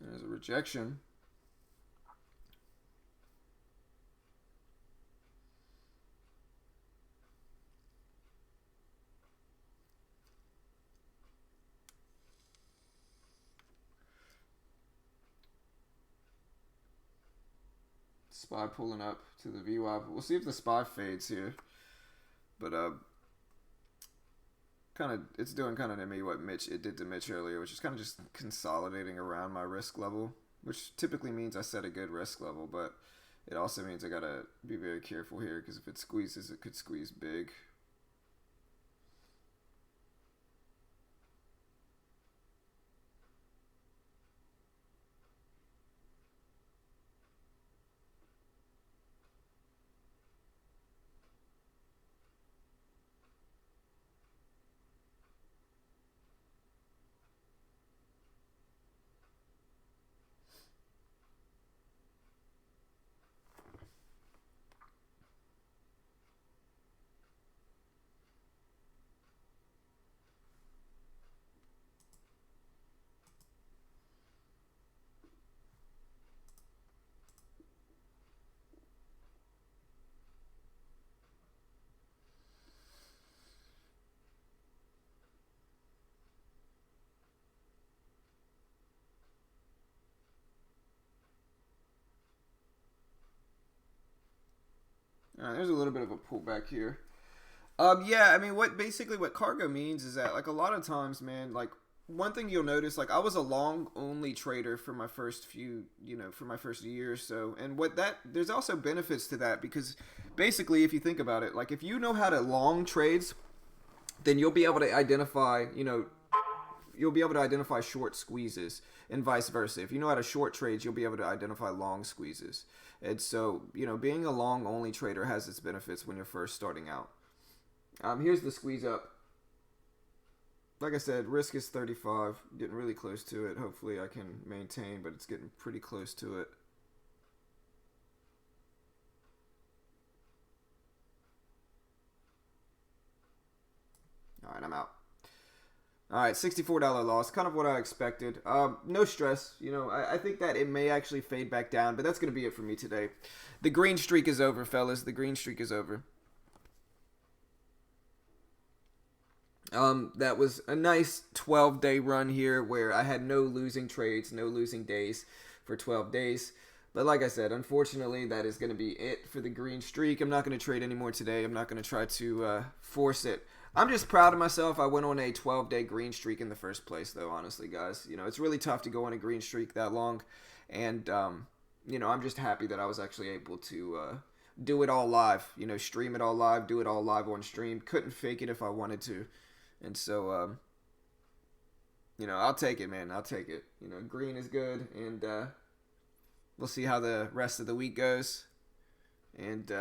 There's a rejection. SPY pulling up to the VWAP. We'll see if the SPY fades here. But it's doing kind of to me what it did to Mitch earlier, which is kind of just consolidating around my risk level, which typically means I set a good risk level, but it also means I gotta be very careful here because if it squeezes, it could squeeze big. All right, there's a little bit of a pullback here. Yeah, I mean, what cargo means is that like a lot of times, man, like one thing you'll notice, like I was a long only trader for my first for my first year or so, and there's also benefits to that because basically, if you think about it, like if you know how to long trades, then you'll be able to identify short squeezes and vice versa. If you know how to short trades, you'll be able to identify long squeezes. And so, being a long only trader has its benefits when you're first starting out. Here's the squeeze up. Like I said, risk is 35, getting really close to it. Hopefully I can maintain, but it's getting pretty close to it. All right, I'm out. All right, $64 loss, kind of what I expected. No stress. I think that it may actually fade back down, but that's going to be it for me today. The green streak is over, fellas. The green streak is over. That was a nice 12-day run here where I had no losing trades, no losing days for 12 days. But like I said, unfortunately, that is going to be it for the green streak. I'm not going to trade anymore today. I'm not going to try to force it. I'm just proud of myself. I went on a 12-day green streak in the first place, though, honestly, guys. You know, it's really tough to go on a green streak that long. And, you know, I'm just happy that I was actually able to do it all live. You know, stream it all live, do it all live on stream. Couldn't fake it if I wanted to. And so, you know, I'll take it, man. I'll take it. You know, green is good. And, we'll see how the rest of the week goes. And,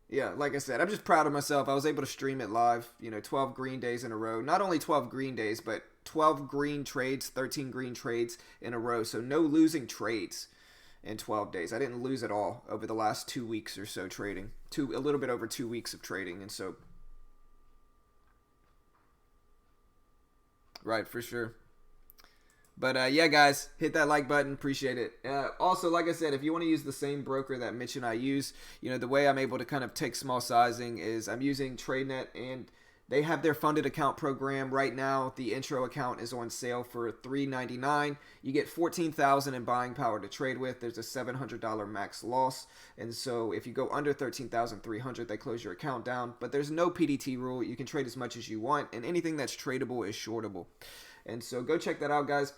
yeah, like I said, I'm just proud of myself. I was able to stream it live, you know, 12 green days in a row. Not only 12 green days, but 12 green trades, 13 green trades in a row. So no losing trades in 12 days. I didn't lose at all over the last 2 weeks or so trading. A little bit over 2 weeks of trading. And so, right, for sure. But, yeah, guys, hit that like button. Appreciate it. Also, like I said, if you want to use the same broker that Mitch and I use, you know, the way I'm able to kind of take small sizing is I'm using TradeNet, and they have their funded account program. Right now, the intro account is on sale for $3.99. You get $14,000 in buying power to trade with. There's a $700 max loss. And so if you go under $13,300, they close your account down. But there's no PDT rule. You can trade as much as you want, and anything that's tradable is shortable. And so go check that out, guys.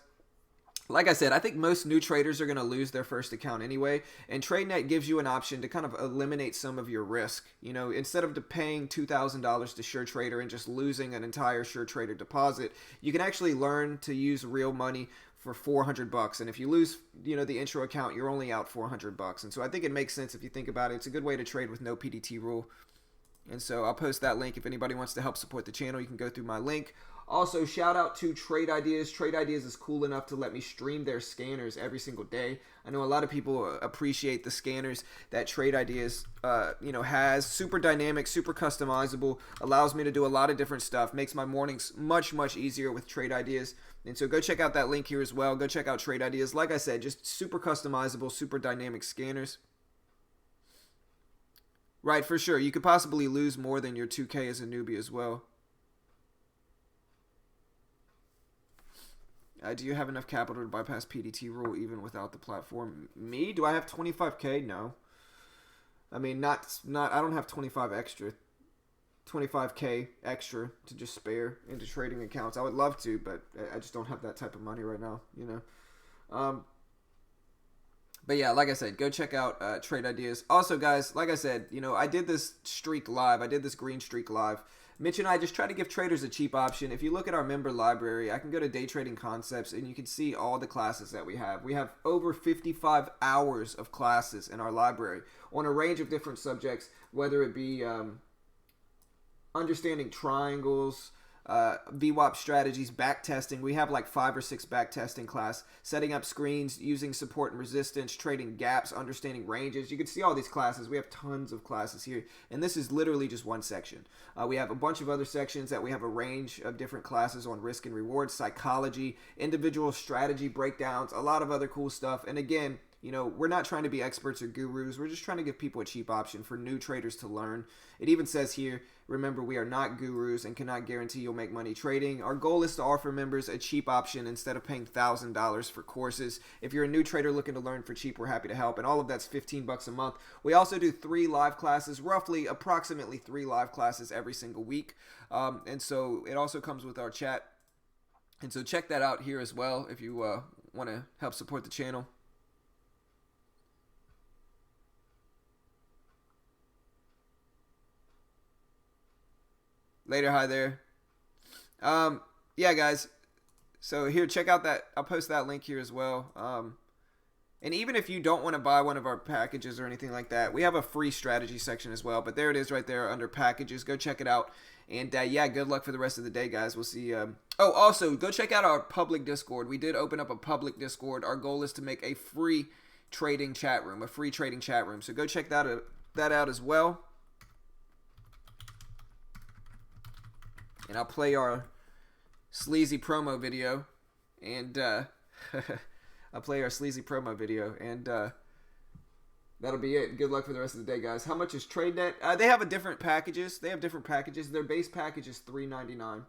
Like I said, I think most new traders are going to lose their first account anyway, and TradeNet gives you an option to kind of eliminate some of your risk. You know, instead of paying $2,000 to SureTrader and just losing an entire SureTrader deposit, you can actually learn to use real money for $400. And if you lose, you know, the intro account, you're only out $400. And so I think it makes sense if you think about it. It's a good way to trade with no PDT rule. And so I'll post that link. If anybody wants to help support the channel, you can go through my link. Also, shout out to Trade Ideas. Trade Ideas is cool enough to let me stream their scanners every single day. I know a lot of people appreciate the scanners that Trade Ideas, you know, has. Super dynamic, super customizable, allows me to do a lot of different stuff, makes my mornings much, much easier with Trade Ideas. And so go check out that link here as well. Go check out Trade Ideas. Like I said, just super customizable, super dynamic scanners. Right, for sure. You could possibly lose more than your 2K as a newbie as well. Do you have enough capital to bypass PDT rule even without the platform? Me? Do I have 25K? No. I mean, not. I don't have 25K extra to just spare into trading accounts. I would love to, but I just don't have that type of money right now, you know. But yeah, like I said, go check out Trade Ideas. Also, guys, like I said, you know, I did this streak live. I did this green streak live. Mitch and I just try to give traders a cheap option. If you look at our member library, I can go to Day Trading Concepts, and you can see all the classes that we have. We have over 55 hours of classes in our library on a range of different subjects, whether it be understanding triangles, VWAP strategies, backtesting. We have like 5 or 6 backtesting class, setting up screens, using support and resistance, trading gaps, understanding ranges. You can see all these classes. We have tons of classes here, and this is literally just one section. We have a bunch of other sections that we have a range of different classes on risk and reward, psychology, individual strategy breakdowns, a lot of other cool stuff. And again, you know, we're not trying to be experts or gurus. We're just trying to give people a cheap option for new traders to learn. It even says here, remember, we are not gurus and cannot guarantee you'll make money trading. Our goal is to offer members a cheap option instead of paying $1,000 for courses. If you're a new trader looking to learn for cheap, we're happy to help. And all of that's $15 a month. We also do 3 live classes, approximately 3 live classes every single week. And so it also comes with our chat. And so check that out here as well if you want to help support the channel. Later, hi there. Yeah, guys. So here, check out that. I'll post that link here as well. And even if you don't want to buy one of our packages or anything like that, we have a free strategy section as well. But there it is right there under packages. Go check it out. And yeah, good luck for the rest of the day, guys. We'll see. Oh, also, go check out our public Discord. We did open up a public Discord. Our goal is to make a free trading chat room, So go check that out as well. And I'll play our sleazy promo video, and that'll be it. Good luck for the rest of the day, guys. How much is TradeNet? They have different packages. Their base package is $3.99.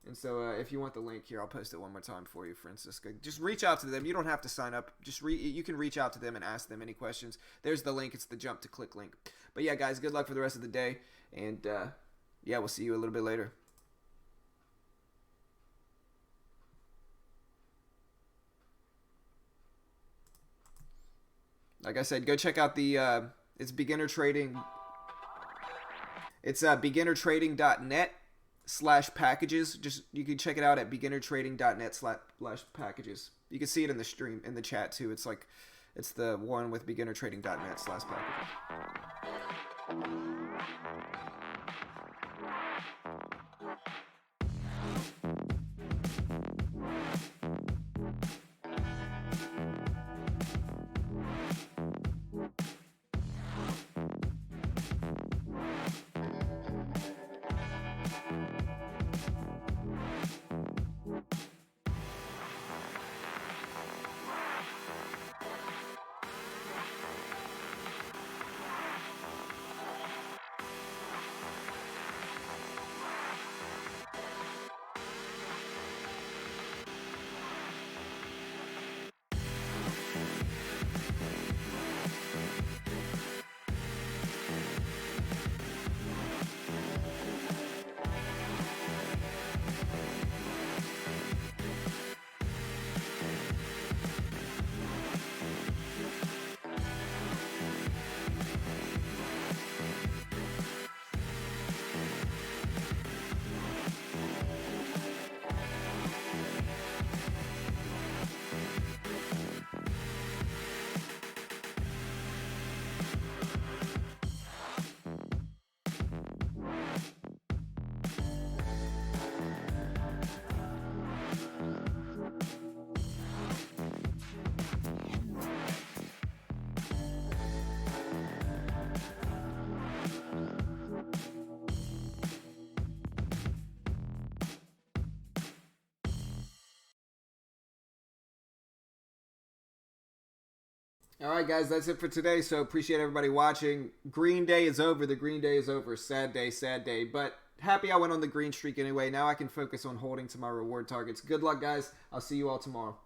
And so if you want the link here, I'll post it one more time for you, Francisca. Just reach out to them. You don't have to sign up. You can reach out to them and ask them any questions. There's the link. It's the jump to click link. But yeah, guys, good luck for the rest of the day. And yeah, we'll see you a little bit later. Like I said, go check out the it's beginner trading. It's beginnertrading.net/packages. Just you can check it out at beginnertrading.net/packages. You can see it in the stream in the chat too. It's the one with beginnertrading.net/packages. All right, guys, that's it for today. So appreciate everybody watching. Green Day is over. The Green Day is over. Sad day, sad day. But happy I went on the green streak anyway. Now I can focus on holding to my reward targets. Good luck, guys. I'll see you all tomorrow.